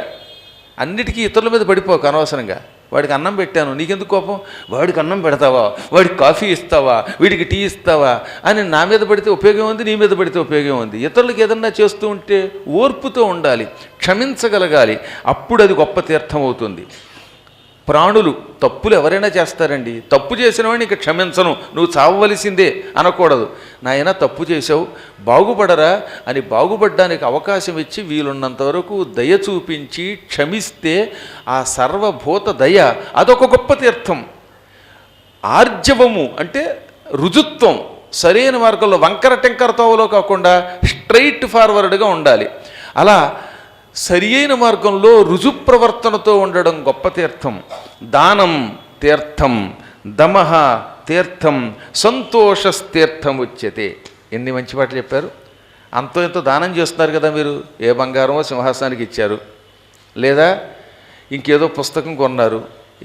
అన్నిటికీ ఇతరుల మీద పడిపోక అనవసరంగా. వాడికి అన్నం పెట్టాను, నీకెందుకు కోపం? వాడికి అన్నం పెడతావా, వాడికి కాఫీ ఇస్తావా, వీడికి టీ ఇస్తావా అని నా మీద పడితే ఉపయోగం ఉంది, నీ మీద పడితే ఉపయోగం ఉంది. ఇతరులకు ఏదన్నా చేస్తూ ఉంటే ఓర్పుతో ఉండాలి, క్షమించగలగాలి. అప్పుడు అది గొప్ప తీర్థం అవుతుంది. ప్రాణులు తప్పులు ఎవరైనా చేస్తారండి. తప్పు చేసిన వాడిని ఇక క్షమించను, నువ్వు చావవలసిందే అనకూడదు. నాయన తప్పు చేసావు, బాగుపడరా అని బాగుపడ్డానికి అవకాశం ఇచ్చి వీలున్నంత వరకు దయ చూపించి క్షమిస్తే ఆ సర్వభూత దయ అదొక గొప్ప తీర్థం. ఆర్జవము అంటే రుజుత్వం, సరైన మార్గంలో వంకర టెంకర తోవలో కాకుండా స్ట్రైట్ ఫార్వర్డ్గా ఉండాలి. అలా సరి అయిన మార్గంలో రుజుప్రవర్తనతో ఉండడం గొప్ప తీర్థం. దానం తీర్థం, దమః తీర్థం, సంతోషస్తీర్థం ఉచ్యతే. ఎన్ని మంచి పాటలు చెప్పారు. అంతో ఎంతో దానం చేస్తున్నారు కదా మీరు. ఏ బంగారమో సింహాసనానికి ఇచ్చారు, లేదా ఇంకేదో పుస్తకం కొన్నారు,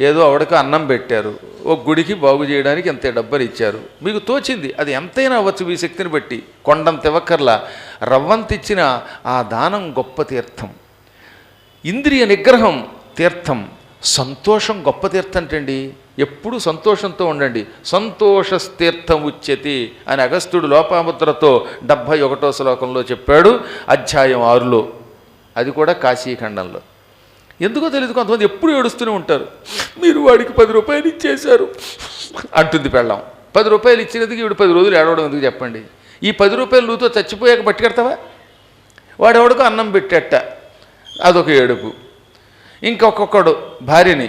ఏదో ఆవిడకు అన్నం పెట్టారు, ఓ గుడికి బాగు చేయడానికి ఎంత డబ్బులు ఇచ్చారు, మీకు తోచింది. అది ఎంతైనా అవ్వచ్చు మీ శక్తిని బట్టి. కొండంత ఇవ్వక్కర్లా, రవ్వంతిచ్చిన ఆ దానం గొప్ప తీర్థం. ఇంద్రియ నిగ్రహం తీర్థం. సంతోషం గొప్ప తీర్థం అంటండి. ఎప్పుడు సంతోషంతో ఉండండి. సంతోషస్తీర్థం ఉచ్యతి అని అగస్త్యుడు లోపాముద్రతో 71వ శ్లోకంలో చెప్పాడు, అధ్యాయం 6లో. అది కూడా కాశీఖండంలో. ఎందుకో తెలియదు, కొంతమంది ఎప్పుడు ఏడుస్తూనే ఉంటారు. మీరు వాడికి 10 రూపాయలు ఇచ్చేశారు అంటుంది పెళ్ళాం. 10 రూపాయలు ఇచ్చినందుకు వీడు 10 రోజులు ఏడవడం ఎందుకు చెప్పండి. ఈ 10 రూపాయలు నువ్వుతో చచ్చిపోయాక పట్టుకెడతావా? వాడెవడికో అన్నం పెట్టేట, అదొక ఏడుపు. ఇంకొకడు భార్యని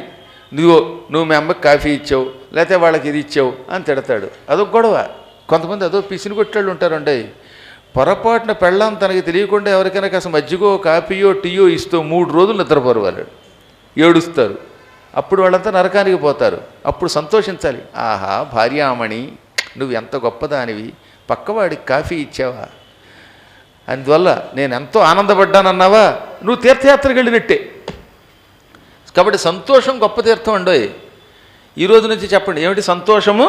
నువ్వు మీ అమ్మకి కాఫీ ఇచ్చావు, లేకపోతే వాళ్ళకి ఇది ఇచ్చావు అని తిడతాడు, అదొక గొడవ. కొంతమంది అదో పిసిని కొట్టాళ్ళు ఉంటారండి. పొరపాటున పెళ్ళాం తనకి తెలియకుండా ఎవరికైనా కాస్త మజ్జిగో కాఫీయో టీయో ఇస్తూ 3 రోజులు నిద్రపోరు, వాళ్ళు ఏడుస్తారు. అప్పుడు వాళ్ళంతా నరకానికి పోతారు. అప్పుడు సంతోషించాలి. ఆహా భార్యామణి, నువ్వు ఎంత గొప్పదానివి, పక్కవాడికి కాఫీ ఇచ్చావా, అందువల్ల నేను ఎంతో ఆనందపడ్డానన్నావా, నువ్వు తీర్థయాత్రకు వెళ్ళినట్టే. కాబట్టి సంతోషం గొప్ప తీర్థం అండోయ్. ఈరోజు నుంచి చెప్పండి, ఏమిటి సంతోషము?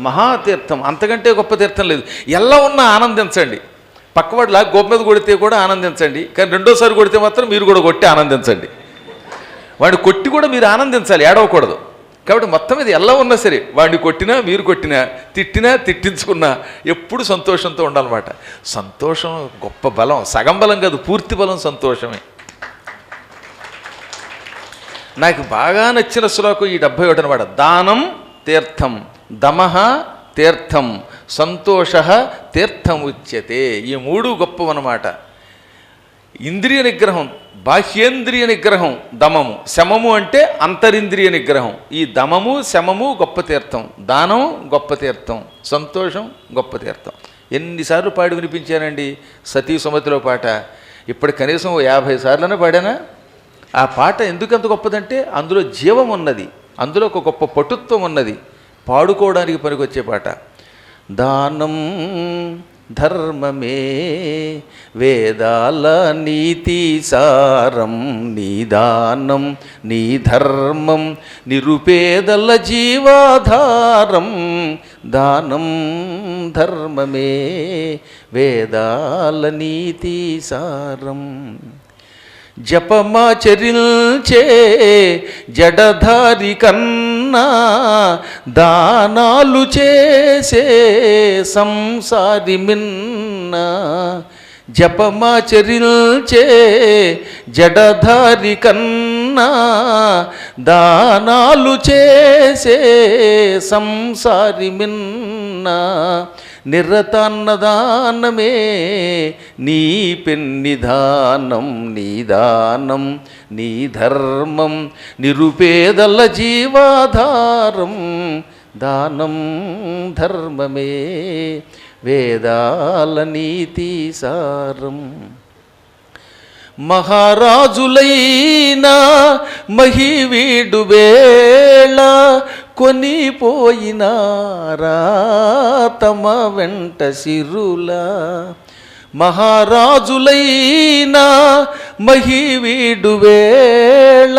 మహాతీర్థం. అంతకంటే గొప్ప తీర్థం లేదు. ఎలా ఉన్నా ఆనందించండి. పక్కవాడిలా గోప మీద కొడితే కూడా ఆనందించండి, కానీ రెండోసారి కొడితే మాత్రం మీరు కూడా కొట్టి ఆనందించండి. వాడిని కొట్టి కూడా మీరు ఆనందించాలి, ఏడవకూడదు. కాబట్టి మొత్తం మీద ఎలా ఉన్నా సరే, వాడిని కొట్టినా మీరు కొట్టినా, తిట్టినా తిట్టించుకున్నా ఎప్పుడు సంతోషంతో ఉండాలన్నమాట. సంతోషం గొప్ప బలం. సగం బలం కాదు, పూర్తి బలం సంతోషమే. నాకు బాగా నచ్చిన శ్లోకం ఈ 71 అనమాట. దానం తీర్థం, దమః తీర్థం, సంతోష తీర్థం ఉచ్యతే. ఈ 3 గొప్పవన్నమాట. ఇంద్రియ నిగ్రహం, బాహ్యేంద్రియ నిగ్రహం దమము, శమము అంటే అంతరింద్రియ నిగ్రహం. ఈ దమము శమము గొప్ప తీర్థం, దానం గొప్ప తీర్థం, సంతోషం గొప్ప తీర్థం. ఎన్నిసార్లు పాడి వినిపించానండి సతీ సుమతిలో పాట. ఇప్పుడు కనీసం 50 సార్లనే పాడానా. ఆ పాట ఎందుకంత గొప్పదంటే అందులో జీవం ఉన్నది, అందులో ఒక గొప్ప పటుత్వం ఉన్నది, పాడుకోవడానికి పనికొచ్చే పాట. దానం ధర్మమే వేదాల నీతి సారం, నీ దానం నీ ధర్మం నిరుపేదల జీవాధారం. దానం ధర్మమే వేదాల నీతి సారం. జపమాచరించే జడధారి కన్నా దానాలు చేసే సంసారి మిన్న. జపమాచరించే జడధారి కన్నా దానాలు చేసే సంసారి మిన్న. నిరతాన్నదానమే నీ పెన్నిధానం, నీ దానం నీ ధర్మం నిరుపేదల జీవాధారం. దానం ధర్మమే వేదాల నీతి సారం. మహారాజులైనా మహివీడు వేళ కొనిపోయినారా తమ వెంట సిరులా. మహారాజులైనా మహివీడు వేళ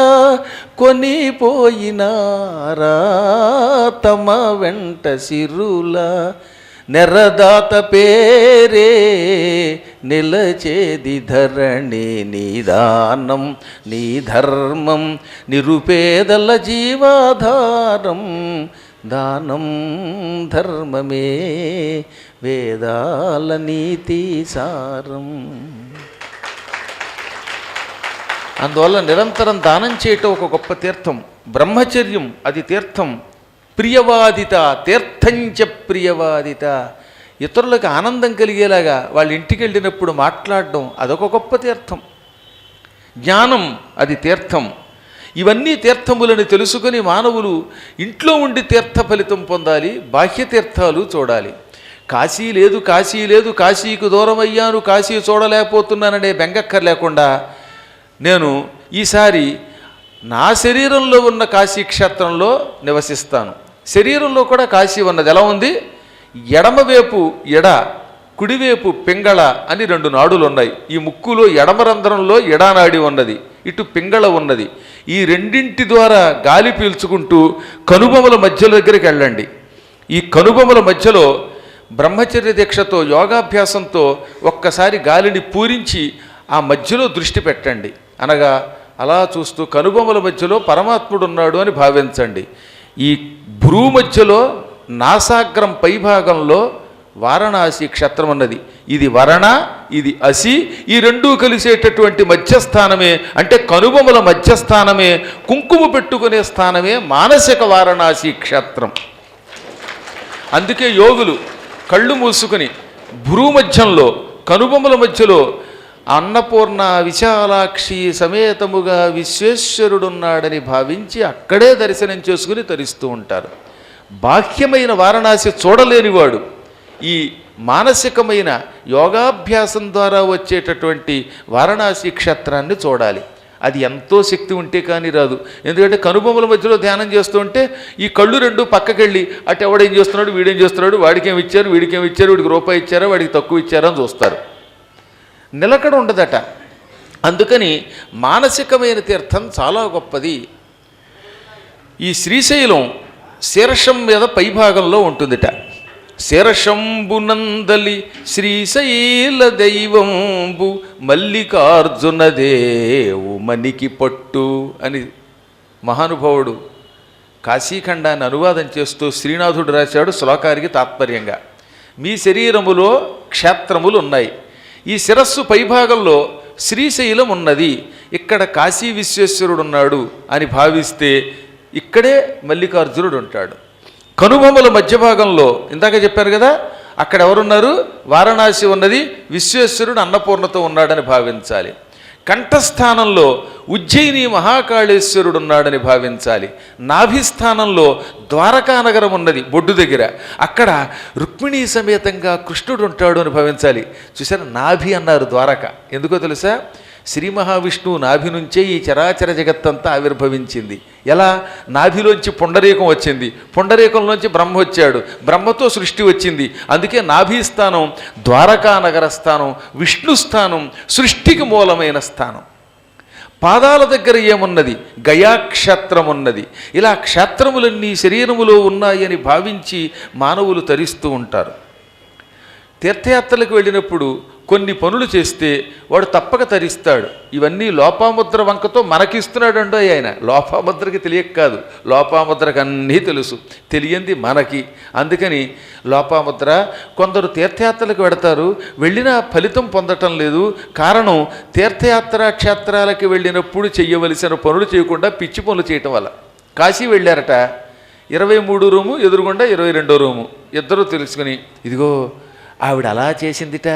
కొనిపోయినారా తమ వెంట సిరుల నెరదాత పేరే నిలచేది ధరణి నిదానం నీ ధర్మం నిరుపేదల జీవాధారం దానం ధర్మమే వేదాల నీతి సారం. అందువల్ల నిరంతరం దానం చేయటం ఒక గొప్ప తీర్థం. బ్రహ్మచర్యం అది తీర్థం. ప్రియవాదిత తీర్థంచ ప్రియవాదిత, ఇతరులకు ఆనందం కలిగేలాగా వాళ్ళ ఇంటికి వెళ్ళినప్పుడు మాట్లాడడం అదొక గొప్ప తీర్థం. జ్ఞానం అది తీర్థం. ఇవన్నీ తీర్థములని తెలుసుకుని మానవులు ఇంట్లో ఉండి తీర్థ ఫలితం పొందాలి, బాహ్య తీర్థాలు చూడాలి. కాశీ లేదు కాశీ లేదు, కాశీకి దూరం అయ్యాను, కాశీ చూడలేకపోతున్నాననే బెంగక్కర్ లేకుండా నేను ఈసారి నా శరీరంలో ఉన్న కాశీ క్షేత్రంలో నివసిస్తాను. శరీరంలో కూడా కాశీ ఉన్నది. ఎలా ఉంది? ఎడమవైపు ఎడ, కుడివైపు పింగళ అని 2 నాడులు ఉన్నాయి. ఈ ముక్కులో ఎడమరంధ్రంలో ఎడానాడి ఉన్నది, ఇటు పింగళ ఉన్నది. ఈ రెండింటి ద్వారా గాలి పీల్చుకుంటూ కనుబొమల మధ్యలో దగ్గరికి వెళ్ళండి. ఈ కనుబొమల మధ్యలో బ్రహ్మచర్య దీక్షతో యోగాభ్యాసంతో ఒక్కసారి గాలిని పూరించి ఆ మధ్యలో దృష్టి పెట్టండి. అనగా అలా చూస్తూ కనుబొమల మధ్యలో పరమాత్ముడు ఉన్నాడు అని భావించండి. ఈ భ్రూ మధ్యలో నాసాగ్రం పైభాగంలో వారణాసి క్షేత్రం ఉన్నది. ఇది వరణ, ఇది అసి, ఈ రెండూ కలిసేటటువంటి మధ్యస్థానమే, అంటే కనుబొమల మధ్యస్థానమే, కుంకుమ పెట్టుకునే స్థానమే మానసిక వారణాసి క్షేత్రం. అందుకే యోగులు కళ్ళు మూసుకుని భ్రూ మధ్యంలో కనుబొమల మధ్యలో అన్నపూర్ణ విశాలాక్షి సమేతముగా విశ్వేశ్వరుడున్నాడని భావించి అక్కడే దర్శనం చేసుకుని తరిస్తూ ఉంటారు. బాహ్యమైన వారణాసి చూడలేనివాడు ఈ మానసికమైన యోగాభ్యాసం ద్వారా వచ్చేటటువంటి వారణాసి క్షేత్రాన్ని చూడాలి. అది ఎంతో శక్తి ఉంటే కానీ రాదు. ఎందుకంటే కనుబొమ్మల మధ్యలో ధ్యానం చేస్తూ ఉంటే ఈ కళ్ళు 2 పక్కకెళ్ళి అటు ఎవడేం చేస్తున్నాడు, వీడేం చేస్తున్నాడు, వాడికేమి ఇచ్చారు, వీడికేమి ఇచ్చారు, వీడికి రూపాయి ఇచ్చారా, వాడికి తక్కువ ఇచ్చారా అని చూస్తారు. నిలకడ ఉండదట. అందుకని మానసికమైన తీర్థం చాలా గొప్పది. ఈ శ్రీశైలం శీర్షం మీద పైభాగంలో ఉంటుందిట. శీర్షంబునందలి శ్రీశైల దైవంబు మల్లికార్జున దేవు మనికి పట్టు అని మహానుభావుడు కాశీఖండాన్ని అనువాదం చేస్తూ శ్రీనాథుడు రాశాడు శ్లోకానికి తాత్పర్యంగా. మీ శరీరములో క్షేత్రములు ఉన్నాయి. ఈ శిరస్సు పైభాగంలో శ్రీశైలం ఉన్నది, ఇక్కడ కాశీ విశ్వేశ్వరుడు ఉన్నాడు అని భావిస్తే ఇక్కడే మల్లికార్జునుడు ఉంటాడు. కనుబొమ్మల మధ్య భాగంలో ఇందాక చెప్పారు కదా, అక్కడ ఎవరున్నారు? వారణాసి ఉన్నది, విశ్వేశ్వరుడు అన్నపూర్ణతో ఉన్నాడని భావించాలి. కంఠస్థానంలో ఉజ్జయిని మహాకాళేశ్వరుడు ఉన్నాడని భావించాలి. నాభిస్థానంలో ద్వారకానగరం ఉన్నది బొడ్డు దగ్గర, అక్కడ రుక్మిణీ సమేతంగా కృష్ణుడు ఉంటాడు అని భావించాలి. చూసారా, నాభి అన్నారు ద్వారక. ఎందుకో తెలుసా? శ్రీ మహావిష్ణువు నాభి నుంచే ఈ చరాచర జగత్తంతా ఆవిర్భవించింది. ఎలా? నాభిలోంచి పుండరీకం వచ్చింది, పుండరీకంలోంచి బ్రహ్మ వచ్చాడు, బ్రహ్మతో సృష్టి వచ్చింది. అందుకే నాభిస్థానం ద్వారకానగర స్థానం, విష్ణు స్థానం, సృష్టికి మూలమైన స్థానం. పాదాల దగ్గర ఏమున్నది? గయాక్షేత్రం ఉన్నది. ఇలా క్షేత్రములన్నీ శరీరములో ఉన్నాయని భావించి మానవులు తరిస్తూ ఉంటారు. తీర్థయాత్రలకు వెళ్ళినప్పుడు కొన్ని పనులు చేస్తే వాడు తప్పక తరిస్తాడు. ఇవన్నీ లోపాముద్ర వంకతో మనకిస్తున్నాడు ఆయన. లోపాముద్రకి తెలియక కాదు, లోపాముద్రకు అన్నీ తెలుసు, తెలియంది మనకి. అందుకని లోపాముద్ర. కొందరు తీర్థయాత్రలకు వెడతారు, వెళ్ళినా ఫలితం పొందటం లేదు. కారణం తీర్థయాత్ర క్షేత్రాలకి వెళ్ళినప్పుడు చెయ్యవలసిన పనులు చేయకుండా పిచ్చి పనులు చేయటం వల్ల. కాశీ వెళ్ళారట, 23 రూము ఎదురుగుండా 22వ రూము. ఇద్దరూ తెలుసుకుని, ఇదిగో ఆవిడ అలా చేసిందిట,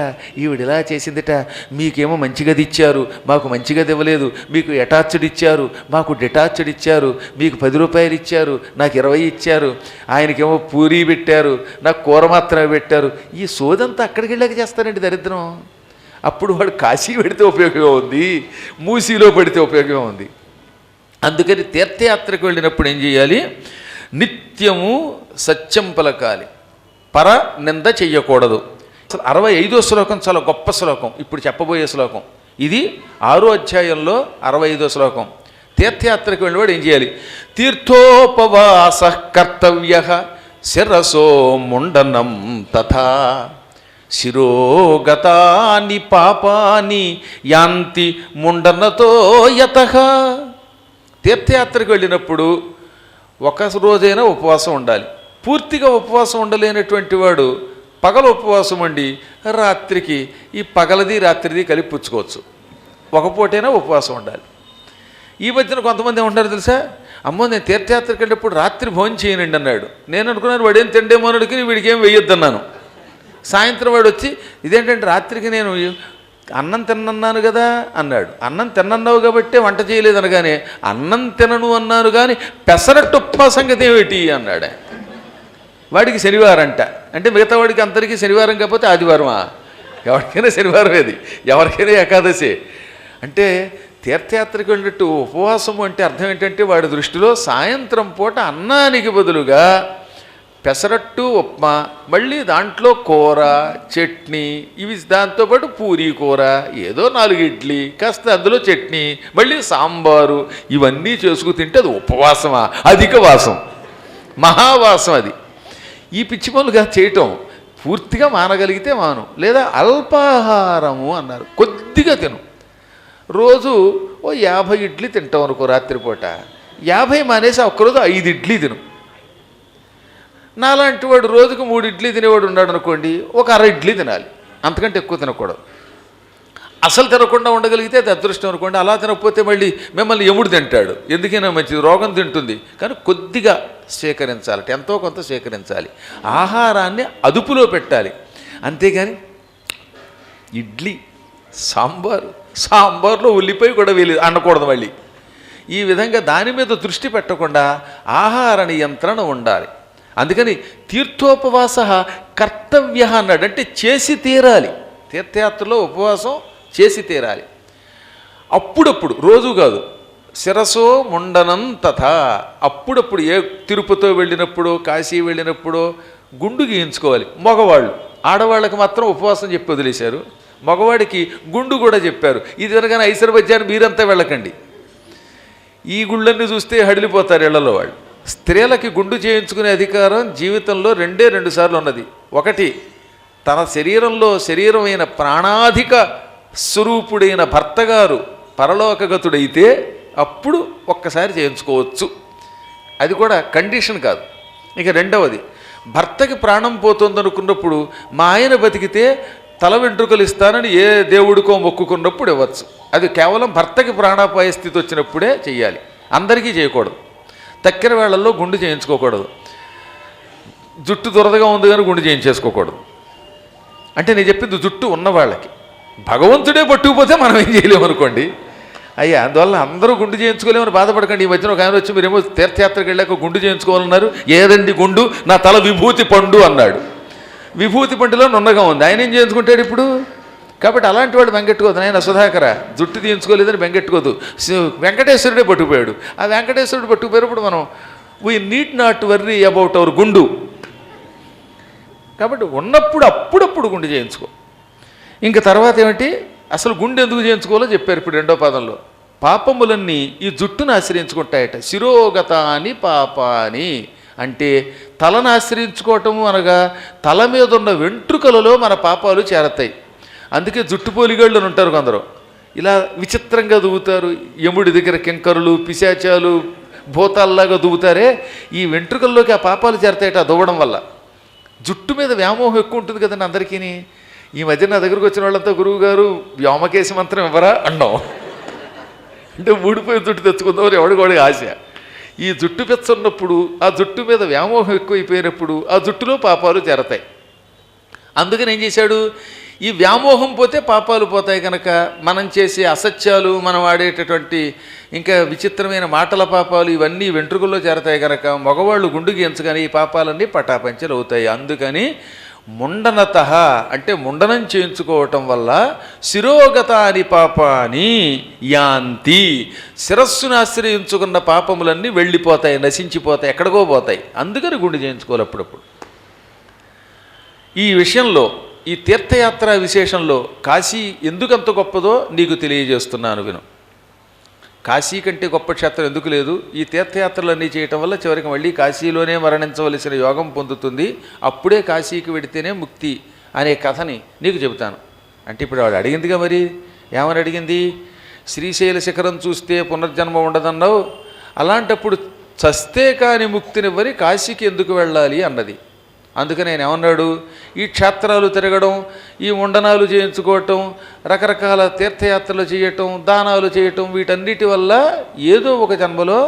ఈవిడ ఇలా చేసిందిట, మీకేమో మంచి గది ఇచ్చారు, మాకు మంచి గది ఇవ్వలేదు, మీకు అటాచ్డ్ ఇచ్చారు, మాకు డిటాచ్డ్ ఇచ్చారు, మీకు 10 రూపాయలు ఇచ్చారు, నాకు 20 ఇచ్చారు, ఆయనకేమో పూరీ పెట్టారు, నాకు కూర మాత్రమే పెట్టారు. ఈ సోదంతా అక్కడికి వెళ్ళాక చేస్తారండి దరిద్రం. అప్పుడు వాడు కాశీ పెడితే ఉపయోగం ఉంది, మూసీలో పెడితే ఉపయోగం ఉంది. అందుకని తీర్థయాత్రకు వెళ్ళినప్పుడు ఏం చేయాలి? నిత్యము సత్యం పలకాలి, పర నింద చెయ్యకూడదు. అసలు 65వ శ్లోకం చాలా గొప్ప శ్లోకం. ఇప్పుడు చెప్పబోయే శ్లోకం ఇది 6వ అధ్యాయంలో 65వ శ్లోకం. తీర్థయాత్రకు వెళ్ళినవాడు ఏం చేయాలి? తీర్థోపవాస కర్తవ్య శిరసో ముండనం తథా శిరోగతాని పాపాని యాంతి ముండనతో యతః. తీర్థయాత్రకు వెళ్ళినప్పుడు ఒక రోజైనా ఉపవాసం ఉండాలి. పూర్తిగా ఉపవాసం ఉండలేనటువంటి వాడు పగల ఉపవాసం ఉండి రాత్రికి ఈ పగలది రాత్రిది కలిపి పుచ్చుకోవచ్చు. ఒక పూటైనా ఉపవాసం ఉండాలి. ఈ మధ్యన కొంతమంది ఏమంటారు తెలుసా? అమ్మో నేను తీర్థయాత్రకు వెళ్ళినప్పుడు రాత్రి భోజనం చేయనండి అన్నాడు. నేను అనుకున్నాను వాడేం తిండేమో అడిగి వీడికి ఏం వేయొద్దన్నాను. సాయంత్రం వాడు వచ్చి ఇదేంటంటే రాత్రికి నేను అన్నం తిన్నన్నాను కదా అన్నాడు. అన్నం తిన్నన్నావు కాబట్టే వంట చేయలేదు అనగానే అన్నం తినను అన్నాను కానీ పెసరట్టు ఉప్మా సంగతి ఏమిటి అన్నాడు. వాడికి శనివారం అంట. అంటే మిగతా వాడికి అందరికీ శనివారం కాకపోతే ఆదివారమా? ఎవరికైనా శనివారం ఏది, ఎవరికైనా ఏకాదశి. అంటే తీర్థయాత్రకు వెళ్ళినట్టు ఉపవాసము అంటే అర్థం ఏంటంటే వాడి దృష్టిలో సాయంత్రం పూట అన్నానికి బదులుగా పెసరట్టు ఉప్మా, మళ్ళీ దాంట్లో కూర చట్నీ, ఇవి దాంతోపాటు పూరీ కూర, ఏదో 4 ఇడ్లీ, కాస్త అందులో చట్నీ, మళ్ళీ సాంబారు, ఇవన్నీ చేసుకు తింటే అది ఉపవాసమా? అధిక వాసం, మహావాసం. అది ఈ పిచ్చి పనులుగా చేయటం. పూర్తిగా మానగలిగితే మాను, లేదా అల్పాహారము అన్నారు, కొద్దిగా తిను. రోజు ఓ 50 ఇడ్లీ తింటాం అనుకో రాత్రిపూట, 50 మానేసి ఒక్కరోజు 5 ఇడ్లీ తిను. నాలాంటి వాడు రోజుకు 3 ఇడ్లీ తినేవాడు ఉన్నాడు అనుకోండి, ఒక 1/2 ఇడ్లీ తినాలి, అంతకంటే ఎక్కువ తినకూడదు. అసలు తినకుండా ఉండగలిగితే అది అదృష్టం అనుకోండి. అలా తినకపోతే మళ్ళీ మిమ్మల్ని ఎముడు తింటాడు. ఎందుకైనా మంచిది, రోగం తింటుంది. కానీ కొద్దిగా సేకరించాలి, ఎంతో కొంత సేకరించాలి. ఆహారాన్ని అదుపులో పెట్టాలి. అంతేగాని ఇడ్లీ సాంబార్లో ఉల్లిపాయ కూడా వేయలేదు అనకూడదు మళ్ళీ. ఈ విధంగా దాని మీద దృష్టి పెట్టకుండా ఆహార నియంత్రణ ఉండాలి. అందుకని తీర్థోపవాస కర్తవ్య అన్నాడు. అంటే చేసి తీరాలి. తీర్థయాత్రలో ఉపవాసం చేసి తీరాలి. అప్పుడప్పుడు, రోజు కాదు. శిరసో ముండనం తథా. అప్పుడప్పుడు ఏ తిరుపతితో వెళ్ళినప్పుడు, కాశీ వెళ్ళినప్పుడు గుండు గీయించుకోవాలి మగవాళ్ళు. ఆడవాళ్ళకి మాత్రం ఉపవాసం చెప్పి వదిలేశారు. మగవాడికి గుండు కూడా చెప్పారు. ఇది వినగానే ఐశ్వర్యవచ్చారు మీరంతా వెళ్ళకండి. ఈ గుళ్ళన్నీ చూస్తే హడిలిపోతారు ఇళ్లలో వాళ్ళు. స్త్రీలకి గుండు చేయించుకునే అధికారం జీవితంలో 2 సార్లు ఉన్నది. ఒకటి, తన శరీరమైన ప్రాణాధిక స్వరూపుడైన భర్తగారు పరలోకగతుడైతే అప్పుడు ఒక్కసారి చేయించుకోవచ్చు. అది కూడా కండిషన్ కాదు. ఇక రెండవది, భర్తకి ప్రాణం పోతుందనుకున్నప్పుడు మా ఆయన బతికితే తల వెంట్రుకలు ఇస్తానని ఏ దేవుడికో మొక్కుకున్నప్పుడు ఇవ్వచ్చు. అది కేవలం భర్తకి ప్రాణాపాయ స్థితి వచ్చినప్పుడే చెయ్యాలి, అందరికీ చేయకూడదు. తక్కిన వేళల్లో గుండు చేయించుకోకూడదు. జుట్టు దురదగా ఉంది కానీ గుండు చేయించేసుకోకూడదు. అంటే నేను చెప్పింది జుట్టు ఉన్నవాళ్ళకి. భగవంతుడే పట్టుకుపోతే మనం ఏం చేయలేము అనుకోండి. అయ్యా, అందువల్ల అందరూ గుండు చేయించుకోలేమని బాధపడకండి. ఈ మధ్యన ఒక ఆయన వచ్చి మీరేమో తీర్థయాత్రకు వెళ్ళాక గుండు చేయించుకోవాలన్నారు. ఏదండి గుండు? నా తల విభూతి పండు అన్నాడు. విభూతి పండులో నున్నగా ఉంది, ఆయన ఏం చేయించుకుంటాడు ఇప్పుడు? కాబట్టి అలాంటి వాడు బెంగెట్టుకోదు. ఆయన సుధాకర జుట్టు తీయించుకోలేదని బెంగెట్టుకోదు. వెంకటేశ్వరుడే పట్టుకుపోయాడు. ఆ వెంకటేశ్వరుడు పట్టుకుపోయినప్పుడు మనం we need not worry about our గుండు. కాబట్టి ఉన్నప్పుడు అప్పుడప్పుడు గుండు చేయించుకో. ఇంకా తర్వాత ఏమిటి, అసలు గుండె ఎందుకు చేయించుకోవాలో చెప్పారు ఇప్పుడు 2వ పాదంలో. పాపములన్నీ ఈ జుట్టును ఆశ్రయించుకుంటాయట. శిరోగతాని పాపాని అంటే తలను ఆశ్రయించుకోవటము అనగా తల మీద ఉన్న వెంట్రుకలలో మన పాపాలు చేరతాయి. అందుకే జుట్టు పోలిగాళ్ళు అని ఉంటారు కొందరు. ఇలా విచిత్రంగా దువ్వుతారు. యముడి దగ్గర కింకరులు, పిశాచాలు, భూతాల్లాగా దువ్వుతారే, ఈ వెంట్రుకల్లోకి ఆ పాపాలు చేరతాయట ఆ దువ్వడం వల్ల. జుట్టు మీద వ్యామోహం ఎక్కువ ఉంటుంది కదండి అందరికీ. ఈ మధ్య నా దగ్గరకు వచ్చిన వాళ్ళంతా గురువు గారు వ్యోమకేశ మంత్రం ఇవ్వరా అన్నాం. అంటే ఊడిపోయి జుట్టు తెచ్చుకుందామని ఎవడికోడికి ఆశ. ఈ జుట్టు పెచ్చున్నప్పుడు, ఆ జుట్టు మీద వ్యామోహం ఎక్కువైపోయినప్పుడు ఆ జుట్టులో పాపాలు చేరతాయి. అందుకని ఏం చేశాడు, ఈ వ్యామోహం పోతే పాపాలు పోతాయి కనుక మనం చేసే అసత్యాలు, మనం వాడేటటువంటి ఇంకా విచిత్రమైన మాటల పాపాలు ఇవన్నీ వెంట్రుకల్లో చేరతాయి కనుక మగవాళ్ళు గుండు గీయించగానే ఈ పాపాలన్నీ పటాపంచలు అవుతాయి. అందుకని ముండనత అంటే ముండనం చేయించుకోవటం వల్ల శిరోగతాని పాపాని యాంతి, శిరస్సును ఆశ్రయించుకున్న పాపములన్నీ వెళ్ళిపోతాయి, నశించిపోతాయి, ఎక్కడికో పోతాయి. అందుకని గుండు చేయించుకోవాలి అప్పుడప్పుడు. ఈ విషయంలో, ఈ తీర్థయాత్ర విశేషంలో కాశీ ఎందుకంత గొప్పదో నీకు తెలియజేస్తున్నాను విను. కాశీ కంటే గొప్ప క్షేత్రం ఎందుకు లేదు? ఈ తీర్థయాత్రలన్నీ చేయటం వల్ల చివరికి మళ్ళీ కాశీలోనే మరణించవలసిన యోగం పొందుతుంది, అప్పుడే కాశీకి వెడితేనే ముక్తి అనే కథని నీకు చెబుతాను. అంటే ఇప్పుడు వాడు అడిగిందిగా, మరి ఏమని అడిగింది? శ్రీశైల శిఖరం చూస్తే పునర్జన్మ ఉండదన్నావు, అలాంటప్పుడు చస్తే కాని ముక్తినివ్వని కాశీకి ఎందుకు వెళ్ళాలి అన్నది. అందుకని నేను ఏమన్నాడు, ఈ క్షేత్రాలు తిరగడం, ఈ ముండనాలు చేయించుకోవటం, రకరకాల తీర్థయాత్రలు చేయటం, దానాలు చేయటం, వీటన్నిటి వల్ల ఏదో ఒక జన్మలో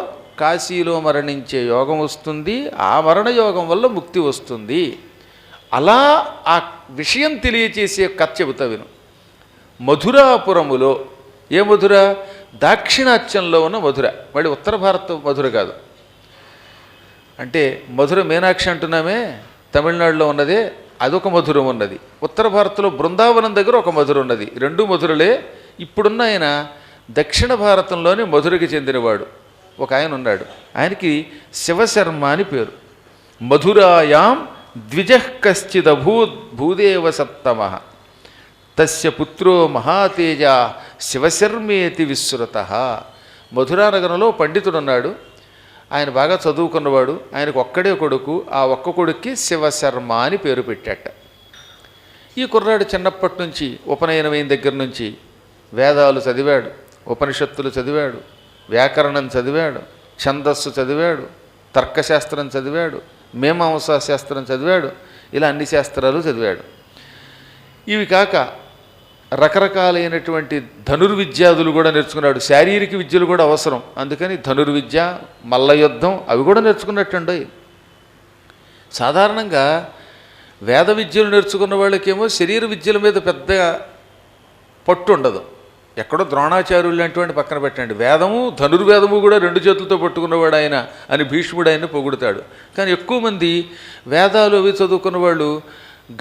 కాశీలో మరణించే యోగం వస్తుంది, ఆ మరణ యోగం వల్ల ముక్తి వస్తుంది. అలా ఆ విషయం తెలియచేసే కథ చెబుతా విను. మధురాపురములో, ఏ మధుర? దాక్షిణాత్యంలో ఉన్న మధుర, మళ్ళీ ఉత్తర భారత మధుర కాదు. అంటే మధుర మీనాక్షి అంటున్నామే, తమిళనాడులో ఉన్నదే, అదొక మధురం ఉన్నది. ఉత్తర భారత్లో బృందావనం దగ్గర ఒక మధుర ఉన్నది. రెండు మధురలే. ఇప్పుడున్న ఆయన దక్షిణ భారతంలోని మధురకి చెందినవాడు. ఒక ఆయన ఉన్నాడు, ఆయనకి శివశర్మ అని పేరు. మధురాయాం ద్విజః కశ్చిదభూత్ భూదేవ సప్తమః తస్య పుత్రో మహాతేజ శివశర్మేతి విశ్రుతః. మధురా నగరంలో పండితుడున్నాడు, ఆయన బాగా చదువుకున్నవాడు. ఆయనకు ఒక్కడే కొడుకు, ఆ ఒక్క కొడుక్కి శివశర్మ అని పేరు పెట్టాట. ఈ కుర్రాడు చిన్నప్పటి నుంచి ఉపనయనమైన దగ్గర నుంచి వేదాలు చదివాడు, ఉపనిషత్తులు చదివాడు, వ్యాకరణం చదివాడు, ఛందస్సు చదివాడు, తర్కశాస్త్రం చదివాడు, మీమాంసా శాస్త్రం చదివాడు. ఇలా అన్ని శాస్త్రాలు చదివాడు. ఇవి కాక రకరకాలైనటువంటి ధనుర్విద్యాదులు కూడా నేర్చుకున్నాడు. శారీరక విద్యలు కూడా అవసరం, అందుకని ధనుర్విద్య, మల్లయుద్ధం అవి కూడా నేర్చుకున్నట్టుండయి. సాధారణంగా వేద విద్యలు నేర్చుకున్న వాళ్ళకేమో శరీర విద్యల మీద పెద్దగా పట్టు ఉండదు. ఎక్కడో ద్రోణాచార్యులు లాంటివాడిని పక్కన పెట్టండి, వేదము ధనుర్వేదము కూడా రెండు చేతులతో పట్టుకున్నవాడు ఆయన అని భీష్ముడు ఆయన పొగుడుతాడు. కానీ ఎక్కువ మంది వేదాలు అవి చదువుకున్న వాళ్ళు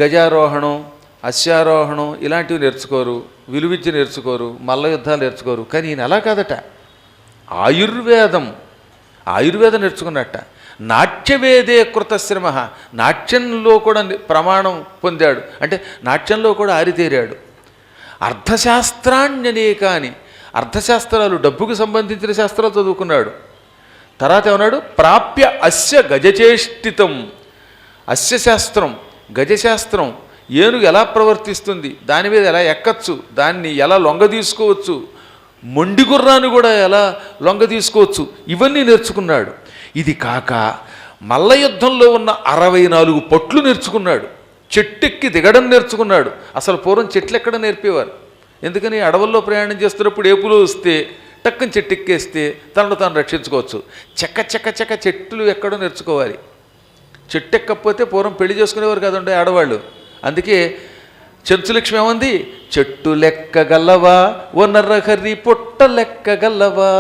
గజారోహణం, అశ్వారోహణం ఇలాంటివి నేర్చుకోరు, విలువిద్య నేర్చుకోరు, మల్ల యుద్ధాలు నేర్చుకోరు. కానీ ఈయన అలా కాదట, ఆయుర్వేదం నేర్చుకున్నట్ట. నాట్యవేదే కృతశ్రమ, నాట్యంలో కూడా ప్రమాణం పొందాడు, అంటే నాట్యంలో కూడా ఆరితేరాడు. అర్థశాస్త్రాణ్యనేకాని, అర్థశాస్త్రాలు డబ్బుకు సంబంధించిన శాస్త్రాలు చదువుకున్నాడు. తర్వాత ఏమన్నాడు, ప్రాప్య అస్య గజచేష్టితం. అస్య శాస్త్రం, గజశాస్త్రం, ఏనుగు ఎలా ప్రవర్తిస్తుంది, దాని మీద ఎలా ఎక్కచ్చు, దాన్ని ఎలా లొంగ తీసుకోవచ్చు, మొండి గుర్రాన్ని కూడా ఎలా లొంగ తీసుకోవచ్చు, ఇవన్నీ నేర్చుకున్నాడు. ఇది కాక మల్ల యుద్ధంలో ఉన్న 64 పట్లు నేర్చుకున్నాడు. చెట్టెక్కి దిగడం నేర్చుకున్నాడు. అసలు పూర్వం చెట్లు ఎక్కడ నేర్పేవారు? ఎందుకని అడవుల్లో ప్రయాణం చేస్తున్నప్పుడు ఏపులు వస్తే టక్కని చెట్టెక్కేస్తే తనను తాను రక్షించుకోవచ్చు. చెక్క చెట్లు ఎక్కడో నేర్చుకోవాలి. చెట్టు ఎక్కకపోతే పూర్వం పెళ్లి చేసుకునేవారు కదండి ఆడవాళ్ళు. అందుకే చెంచులక్ష్మి ఏమంది, చెట్టు లెక్కగలవా ఓ నర్రహరి పొట్ట లెక్కగలవా,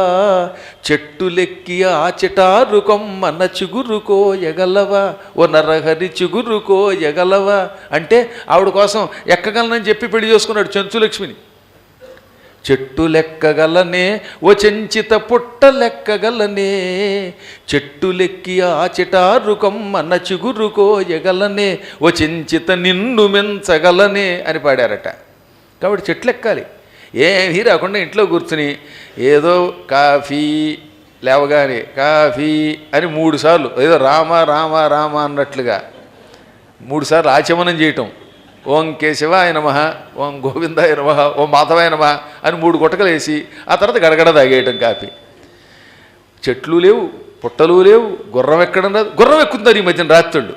చెట్టు లెక్కి ఆ చిటారు కొమ్మన్న చిగురుకో ఎగలవా, ఓ నర్రహరి చిగురుకో ఎగలవా. అంటే ఆవిడ కోసం ఎక్కగలనని చెప్పి పెళ్లి చేసుకున్నాడు చెంచులక్ష్మిని. చెట్టు లెక్కగలనే ఓ చెంచిత పుట్ట లెక్కగలనే, చెట్టు లెక్కి ఆ చిటారు కొమ్మన్న చిగురుకో ఎగలనే, ఓ చెంచిత నిన్ను మెంచగలనే అని పాడారట. కాబట్టి చెట్లు ఎక్కాలి. ఏమీ రాకుండా ఇంట్లో కూర్చుని ఏదో కాఫీ లేవగానే కాఫీ అని 3 సార్లు ఏదో రామ రామ రామ అన్నట్లుగా 3 సార్లు ఆచమనం చేయటం. ఓం కేశవాయ నమః, ఓం గోవిందాయ నమః, ఓం మాధవాయ నమః అని 3 గుటకలు వేసి ఆ తర్వాత గడగడ తాగేయటం కాఫీ. చెట్లు లేవు, పుట్టలు లేవు, గుర్రం ఎక్కడం రాదు. గుర్రం ఎక్కుతున్నారు ఈ మధ్యన రాత్రుళ్ళు.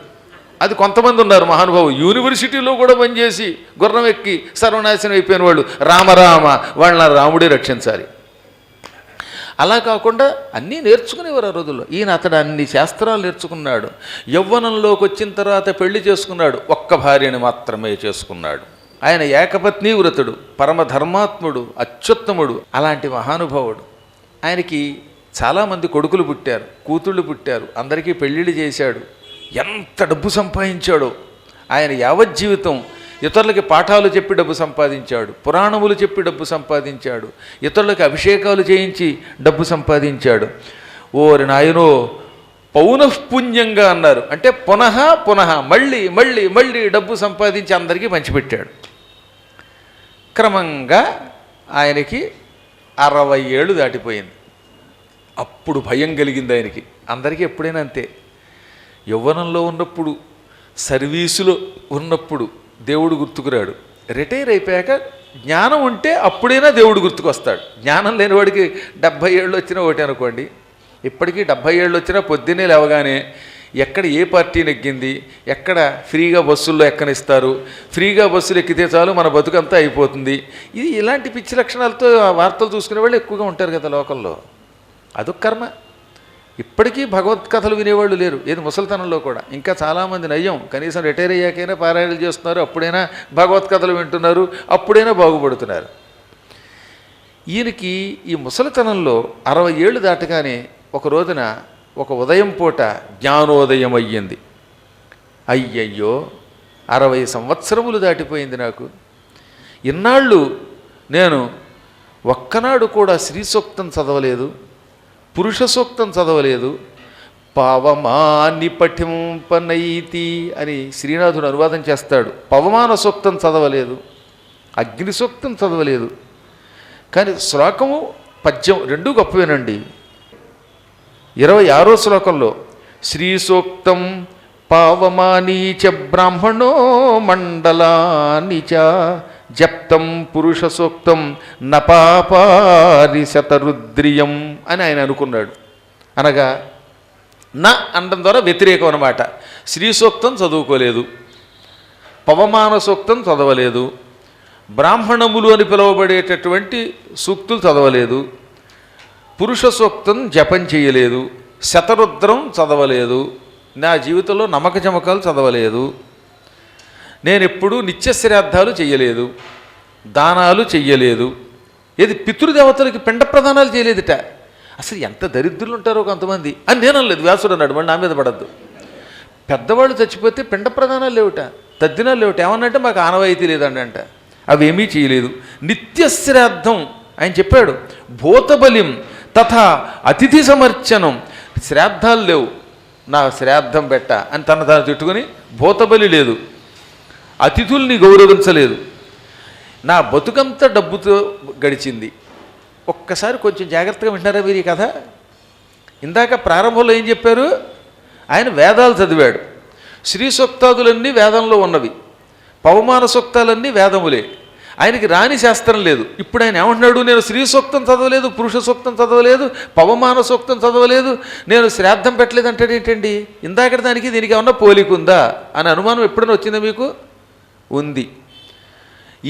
అది కొంతమంది ఉన్నారు మహానుభావు, యూనివర్సిటీలో కూడా పనిచేసి గుర్రం ఎక్కి సర్వనాశనం అయిపోయిన వాళ్ళు. రామరామ, వాళ్ళ రాముడే రక్షించాలి. అలా కాకుండా అన్నీ నేర్చుకునేవారు ఆ రోజుల్లో. అతడు అన్ని శాస్త్రాలు నేర్చుకున్నాడు. యవ్వనంలోకి వచ్చిన తర్వాత పెళ్లి చేసుకున్నాడు. ఒక్క భార్యని మాత్రమే చేసుకున్నాడు. ఆయన ఏకపత్ని వ్రతుడు, పరమధర్మాత్ముడు, అత్యుత్తముడు, అలాంటి మహానుభావుడు. ఆయనకి చాలామంది కొడుకులు పుట్టారు, కూతుళ్ళు పుట్టారు, అందరికీ పెళ్ళిళ్ళు చేశాడు. ఎంత డబ్బు సంపాదించాడో. ఆయన యావజ్జీవితం ఇతరులకి పాఠాలు చెప్పి డబ్బు సంపాదించాడు, పురాణములు చెప్పి డబ్బు సంపాదించాడు, ఇతరులకి అభిషేకాలు చేయించి డబ్బు సంపాదించాడు. ఓరి నాయనో, పౌనఃపుణ్యంగా అన్నారు. అంటే పునః పునః మళ్ళీ మళ్ళీ మళ్ళీ డబ్బు సంపాదించి అందరికీ పంచిపెట్టాడు. క్రమంగా ఆయనకి 60 ఏళ్ళు దాటిపోయింది. అప్పుడు భయం కలిగింది ఆయనకి. అందరికీ ఎప్పుడైనా అంతే. యవ్వనంలో ఉన్నప్పుడు, సర్వీసులో ఉన్నప్పుడు దేవుడు గుర్తుకురాడు. రిటైర్ అయిపోయాక జ్ఞానం ఉంటే అప్పుడైనా దేవుడు గుర్తుకొస్తాడు. జ్ఞానం లేనివాడికి 70 ఏళ్ళు వచ్చినా ఒకటి అనుకోండి. ఇప్పటికీ 70 ఏళ్ళు వచ్చినా పొద్దున్నే లేవగానే ఎక్కడ ఏ పార్టీ నెగ్గింది, ఎక్కడ ఫ్రీగా బస్సుల్లో ఎక్కనిస్తారు, ఫ్రీగా బస్సులు ఎక్కితే చాలు మన బతుకంతా అయిపోతుంది. ఇది ఇలాంటి పిచ్చి లక్షణాలతో ఆ వార్తలు చూసుకునే వాళ్ళు ఎక్కువగా ఉంటారు కదా లోకల్లో. అదొక కర్మ. ఇప్పటికీ భగవద్కథలు వినేవాళ్ళు లేరు, ఏది ముసలితనంలో కూడా. ఇంకా చాలామంది నయ్యం, కనీసం రిటైర్ అయ్యాకైనా పారాయణలు చేస్తున్నారు, అప్పుడైనా భగవద్కథలు వింటున్నారు, అప్పుడైనా బాగుపడుతున్నారు. ఈయనకి ఈ ముసలితనంలో 60 ఏళ్ళు దాటగానే ఒక రోజున ఒక ఉదయం పూట జ్ఞానోదయం అయ్యింది. అయ్యయ్యో 60 సంవత్సరములు దాటిపోయింది నాకు. ఇన్నాళ్ళు నేను ఒక్కనాడు కూడా శ్రీ సూక్తం చదవలేదు, పురుష సూక్తం చదవలేదు. పవమాని పఠింపనైతి అని శ్రీనాథుడు అనువాదం చేస్తాడు. పవమాన సూక్తం చదవలేదు, అగ్ని సూక్తం చదవలేదు. కానీ శ్లోకము పద్యం రెండూ గొప్పవేనండి. 26వ శ్లోకంలో శ్రీ సూక్తం పావమానీచ బ్రాహ్మణో మండలానిచ జప్తం పురుష సూక్తం నపాపారి శతరుద్రియం అని ఆయన అనుకున్నాడు. అనగా నా అనడం ద్వారా వ్యతిరేకం అన్నమాట. శ్రీ సూక్తం చదువుకోలేదు, పవమాన సూక్తం చదవలేదు, బ్రాహ్మణములు అని పిలువబడేటటువంటి సూక్తులు చదవలేదు, పురుష సూక్తం జపం చేయలేదు, శతరుద్రం చదవలేదు, నా జీవితంలో నమ్మక చమకాలు చదవలేదు, నేను ఎప్పుడూ నిత్యశ్రాద్ధాలు చెయ్యలేదు, దానాలు చెయ్యలేదు. ఏది పితృదేవతలకి పిండ ప్రదానాలు చేయలేదుట. అసలు ఎంత దరిద్రులు ఉంటారో కొంతమంది అని నేను అనలేదు, వ్యాసుడు అన్నాడు, మళ్ళీ నా మీద పడద్దు. పెద్దవాళ్ళు చచ్చిపోతే పిండ ప్రదానాలు లేవుట, తద్దినాలు లేవుట. ఏమన్నంటే మాకు ఆనవాయితీ లేదండి అంట. అవేమీ చేయలేదు. నిత్యశ్రాద్ధం ఆయన చెప్పాడు. భూతబలిం తథా అతిథి సమర్చనం, శ్రాద్ధాలు లేవు, నా శ్రాద్ధం పెట్ట అని తాను తిట్టుకుని, భూతబలి లేదు, అతిథుల్ని గౌరవించలేదు, నా బతుకంతా డబ్బుతో గడిచింది. ఒక్కసారి కొంచెం జాగ్రత్తగా వింటారా మీరు ఈ కథ? ఇందాక ప్రారంభంలో ఏం చెప్పారు? ఆయన వేదాలు చదివాడు, శ్రీ సూక్తాదులన్నీ వేదంలో ఉన్నవి, పవమాన సూక్తాలన్నీ వేదములే, ఆయనకి రాని శాస్త్రం లేదు. ఇప్పుడు ఆయన ఏమంటున్నాడు? నేను శ్రీ సూక్తం చదవలేదు, పురుష సూక్తం చదవలేదు, పవమాన సూక్తం చదవలేదు, నేను శ్రాద్ధం పెట్టలేదు అంటే ఏంటండి? ఇందాక దానికి దీనికి ఏమన్నా పోలికుందా అని అనుమానం ఎప్పుడైనా వచ్చిందా మీకు? ఉంది.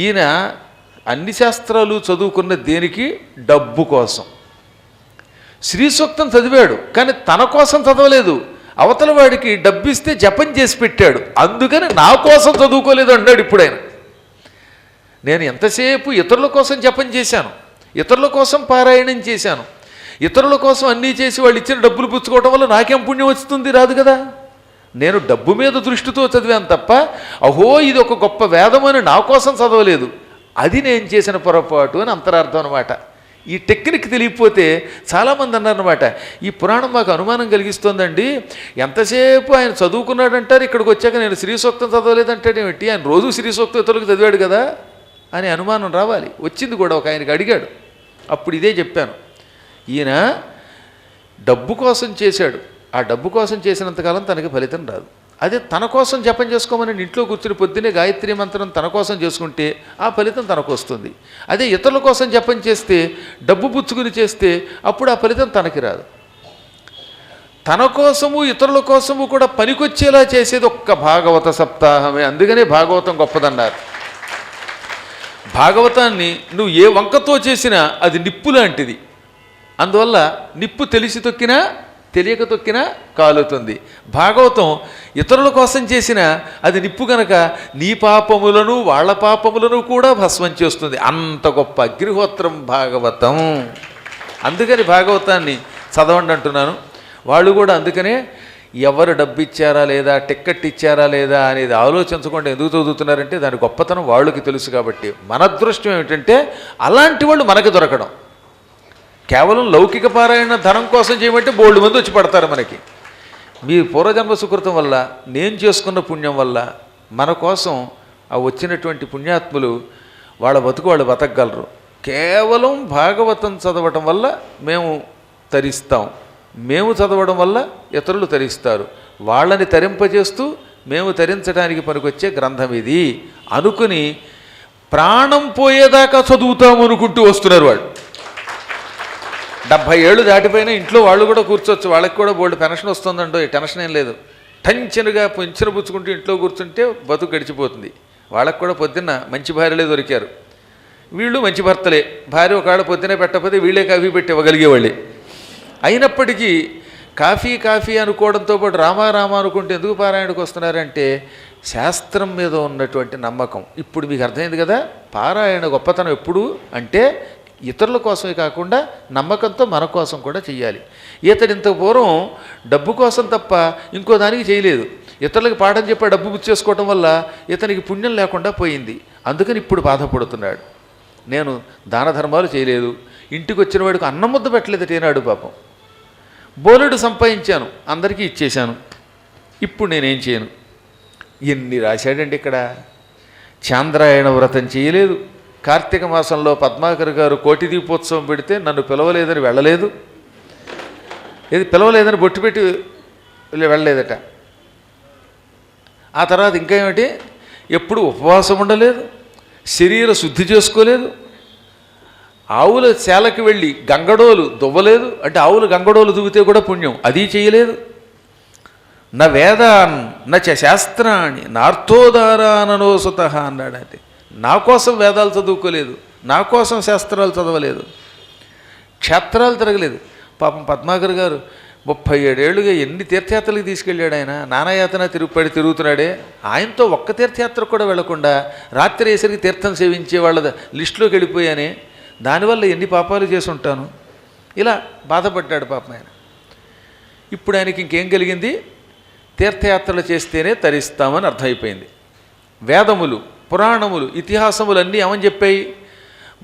ఈయన అన్ని శాస్త్రాలు చదువుకున్న దేనికి? డబ్బు కోసం. శ్రీ సూక్తం చదివాడు కానీ తన కోసం చదవలేదు, అవతల వాడికి డబ్బు ఇస్తే జపం చేసి పెట్టాడు, అందుకని నా కోసం చదువుకోలేదు అన్నాడు. ఇప్పుడు ఆయన, నేను ఎంతసేపు ఇతరుల కోసం జపం చేశాను, ఇతరుల కోసం పారాయణం చేశాను, ఇతరుల కోసం అన్నీ చేసి వాళ్ళు ఇచ్చిన డబ్బులు పుచ్చుకోవటం వల్ల నాకేం పుణ్యం వస్తుంది? రాదు కదా. నేను డబ్బు మీద దృష్టితో చదివాను తప్ప, అహో ఇది ఒక గొప్ప వేదం అని నా కోసం చదవలేదు, అది నేను చేసిన పొరపాటు అని అంతరార్థం అనమాట. ఈ టెక్నిక్ తెలియకపోతే చాలామంది అన్నారనమాట, ఈ పురాణం మాకు అనుమానం కలిగిస్తోందండి, ఎంతసేపు ఆయన చదువుకున్నాడంటారు, ఇక్కడికి వచ్చాక నేను శ్రీ సూక్తం చదవలేదంటాడేమిటి, ఆయన రోజు శ్రీ సూక్తం ఇతరులకు చదివాడు కదా అని అనుమానం రావాలి. వచ్చింది కూడా, ఒక ఆయనకి అడిగాడు, అప్పుడు ఇదే చెప్పాను. ఈయన డబ్బు కోసం చేశాడు, ఆ డబ్బు కోసం చేసినంతకాలం తనకి ఫలితం రాదు. అదే తన కోసం జపం చేసుకోమని ఇంట్లో కూర్చుని పొద్దున్నే గాయత్రి మంత్రం తన కోసం చేసుకుంటే ఆ ఫలితం తనకు వస్తుంది. అదే ఇతరుల కోసం జపం చేస్తే, డబ్బు పుచ్చుకుని చేస్తే అప్పుడు ఆ ఫలితం తనకి రాదు. తన కోసము ఇతరుల కోసము కూడా పనికొచ్చేలా చేసేది ఒక్క భాగవత సప్తాహమే. అందుకనే భాగవతం గొప్పదన్నారు. భాగవతాన్ని నువ్వు ఏ వంకతో చేసినా అది నిప్పు లాంటిది. అందువల్ల నిప్పు తెలిసి తొక్కినా తెలియక తొక్కినా కాలుతుంది. భాగవతం ఇతరుల కోసం చేసిన అది నిప్పు గనక నీ పాపములను వాళ్ళ పాపములను కూడా భస్మం చేస్తుంది. అంత గొప్ప అగ్నిహోత్రం భాగవతం. అందుకని భాగవతాన్ని చదవండి అంటున్నాను. వాళ్ళు కూడా అందుకనే ఎవరు డబ్బు ఇచ్చారా లేదా, టిక్కెట్ ఇచ్చారా లేదా అనేది ఆలోచించకుండా ఎందుకు చదువుతున్నారంటే దాని గొప్పతనం వాళ్ళకి తెలుసు కాబట్టి. మన అదృష్టం ఏమిటంటే అలాంటి వాళ్ళు మనకి దొరకడం. కేవలం లౌకిక పారాయణ ధనం కోసం చేయమంటే బోల్డ్ మంది వచ్చి పడతారు మనకి. మీ పూర్వజన్మ సుకృతం వల్ల, నేను చేసుకున్న పుణ్యం వల్ల మన కోసం ఆ వచ్చినటువంటి పుణ్యాత్ములు వాళ్ళ బతుకు వాళ్ళు బతకగలరు. కేవలం భాగవతం చదవటం వల్ల మేము తరిస్తాం, మేము చదవడం వల్ల ఇతరులు తరిస్తారు, వాళ్ళని తరింపజేస్తూ మేము తరించడానికి పనికొచ్చే గ్రంథం ఇది అనుకుని ప్రాణం పోయేదాకా చదువుతాం అనుకుంటూ వస్తున్నారు వాళ్ళు. 70 ఏళ్ళు దాటిపోయినా ఇంట్లో వాళ్ళు కూడా కూర్చోవచ్చు, వాళ్ళకి కూడా బోల్డ్ పెన్షన్ వస్తుందండో, టెన్షన్ ఏం లేదు. టెన్షన్గా పెంచిన పుచ్చుకుంటూ ఇంట్లో కూర్చుంటే బతుకు గడిచిపోతుంది. వాళ్ళకు కూడా పొద్దున్న మంచి భార్యలే దొరికారు, వీళ్ళు మంచి భర్తలే. భార్య ఒకవేళ పొద్దునే పెట్టకపోతే వీళ్ళే కాఫీ పెట్టి ఇవ్వగలిగేవాళ్ళే. అయినప్పటికీ కాఫీ కాఫీ అనుకోవడంతో పాటు రామా అనుకుంటే ఎందుకు పారాయణకు వస్తున్నారంటే శాస్త్రం మీద ఉన్నటువంటి నమ్మకం. ఇప్పుడు మీకు అర్థమైంది కదా, పారాయణ గొప్పతనం ఎప్పుడు అంటే ఇతరుల కోసమే కాకుండా నమ్మకంతో మన కోసం కూడా చెయ్యాలి. ఇతడు ఇంత పూర్వం డబ్బు కోసం తప్ప ఇంకో దానికి చేయలేదు. ఇతరులకు పాఠం చెప్పి డబ్బు పుచ్చేసుకోవడం వల్ల ఇతనికి పుణ్యం లేకుండా పోయింది. అందుకని ఇప్పుడు బాధపడుతున్నాడు. నేను దాన ధర్మాలు చేయలేదు, ఇంటికి వచ్చిన వాడికి అన్నం ముద్ద పెట్టలేదు ఏనాడు పాపం. బోలెడు సంపాదించాను, అందరికీ ఇచ్చేశాను, ఇప్పుడు నేనేం చేయను. ఎన్ని రాశాడండి ఇక్కడ. చాంద్రాయణ వ్రతం చేయలేదు, కార్తీక మాసంలో పద్మాకర్ గారు కోటి దీపోత్సవం పెడితే నన్ను పిలవలేదని వెళ్ళలేదు, ఇది పిలవలేదని బొట్టు పెట్టి వెళ్ళలేదట. ఆ తర్వాత ఇంకా ఏమిటి, ఎప్పుడు ఉపవాసం ఉండలేదు, శరీర శుద్ధి చేసుకోలేదు, ఆవుల శాలకు వెళ్ళి గంగడోలు దువ్వలేదు, అంటే ఆవులు గంగడోలు దువ్వితే కూడా పుణ్యం, అది చేయలేదు. నా వేదాన్ నచ శాస్త్రాన్ని నార్థోదారాననోసుత అన్నాడు. అంటే నా కోసం వేదాలు చదువుకోలేదు, నా కోసం శాస్త్రాలు చదవలేదు, క్షేత్రాలు తిరగలేదు. పాపం పద్మాకర్ గారు 37 ఏళ్ళుగా ఎన్ని తీర్థయాత్రలకు తీసుకెళ్ళాడు ఆయన. నానాయాతన తిరుగుతున్నాడే. ఆయనతో ఒక్క తీర్థయాత్ర కూడా వెళ్లకుండా రాత్రి వేసరికి తీర్థం సేవించే వాళ్ళ లిస్టులోకి వెళ్ళిపోయానే, దానివల్ల ఎన్ని పాపాలు చేసి ఉంటాను. ఇలా బాధపడ్డాడు పాపం ఆయన. ఇప్పుడు ఆయనకి ఇంకేం కలిగింది, తీర్థయాత్రలు చేస్తేనే తరిస్తామని అర్థమైపోయింది. వేదములు, పురాణములు, ఇతిహాసములు అన్నీ ఏమని చెప్పాయి,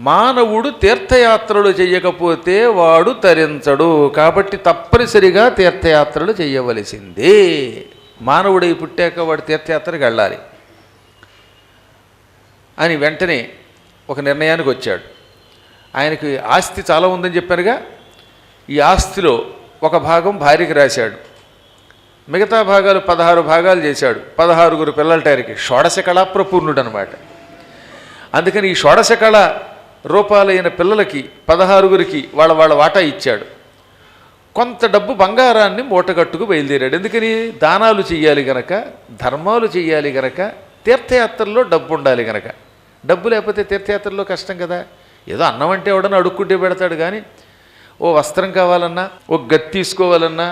మానవుడు తీర్థయాత్రలు చేయకపోతే వాడు తరించడు, కాబట్టి తప్పనిసరిగా తీర్థయాత్రలు చేయవలసిందే. మానవుడై పుట్టాక వాడు తీర్థయాత్రకు వెళ్ళాలి అని వెంటనే ఒక నిర్ణయానికి వచ్చాడు. ఆయనకి ఆస్తి చాలా ఉందని చెప్పారుగా, ఈ ఆస్తిలో ఒక భాగం భార్యకి రాశాడు, మిగతా భాగాలు 16 భాగాలు చేశాడు. 16 పిల్లలటారికి షోడశ కళాప్రపూర్ణుడు అనమాట. అందుకని ఈ షోడశ కళ రూపాలైన పిల్లలకి 16 వాళ్ళ వాటా ఇచ్చాడు. కొంత డబ్బు బంగారాన్ని మూటగట్టుకు బయలుదేరాడు. ఎందుకని, దానాలు చెయ్యాలి గనక, ధర్మాలు చెయ్యాలి గనక, తీర్థయాత్రల్లో డబ్బు ఉండాలి గనక. డబ్బు లేకపోతే తీర్థయాత్రల్లో కష్టం కదా. ఏదో అన్నం అంటే ఎవడన్నా అడుక్కుంటే పెడతాడు, కానీ ఓ వస్త్రం కావాలన్నా, ఓ గతి తీసుకోవాలన్నా,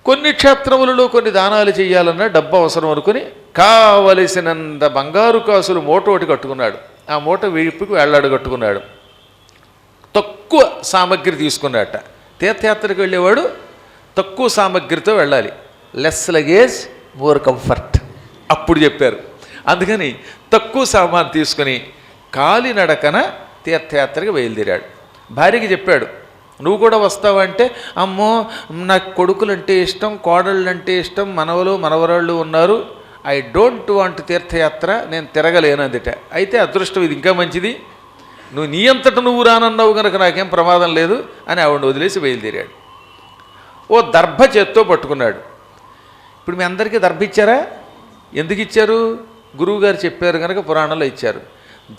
కొన్ని క్షేత్రములలో కొన్ని దానాలు చేయాలన్నా డబ్బు అవసరం అనుకుని కావలసినంత బంగారు కాసులు మూట ఒకటి కట్టుకున్నాడు. ఆ మూట వీపుకి వేళ్లాడు కట్టుకున్నాడు. తక్కువ సామగ్రి తీసుకున్నట్ట. తీర్థయాత్రకు వెళ్ళేవాడు తక్కువ సామగ్రితో వెళ్ళాలి, లెస్ లగేజ్ మోర్ కంఫర్ట్ అప్పుడు చెప్పారు. అందుకని తక్కువ సామాన్ తీసుకుని కాలినడకన తీర్థయాత్రకి బయలుదేరాడు. భార్యకి చెప్పాడు, నువ్వు కూడా వస్తావంటే, అమ్మో నాకు కొడుకులంటే ఇష్టం, కోడళ్ళంటే ఇష్టం, మనవలు మనవరాళ్ళు ఉన్నారు, ఐ డోంట్ వాంట్ తీర్థయాత్ర, నేను తిరగలేను అందుట. అయితే అదృష్టం, ఇది ఇంకా మంచిది, నువ్వు నీ అంతట నువ్వు రానన్నావు కనుక నాకేం ప్రమాదం లేదు అని ఆవిడని వదిలేసి బయలుదేరాడు. ఓ దర్భ చేత్తో పట్టుకున్నాడు. ఇప్పుడు మీ అందరికీ దర్భ ఇచ్చారా? ఎందుకు ఇచ్చారు? గురువుగారు చెప్పారు కనుక పురాణంలో ఇచ్చారు.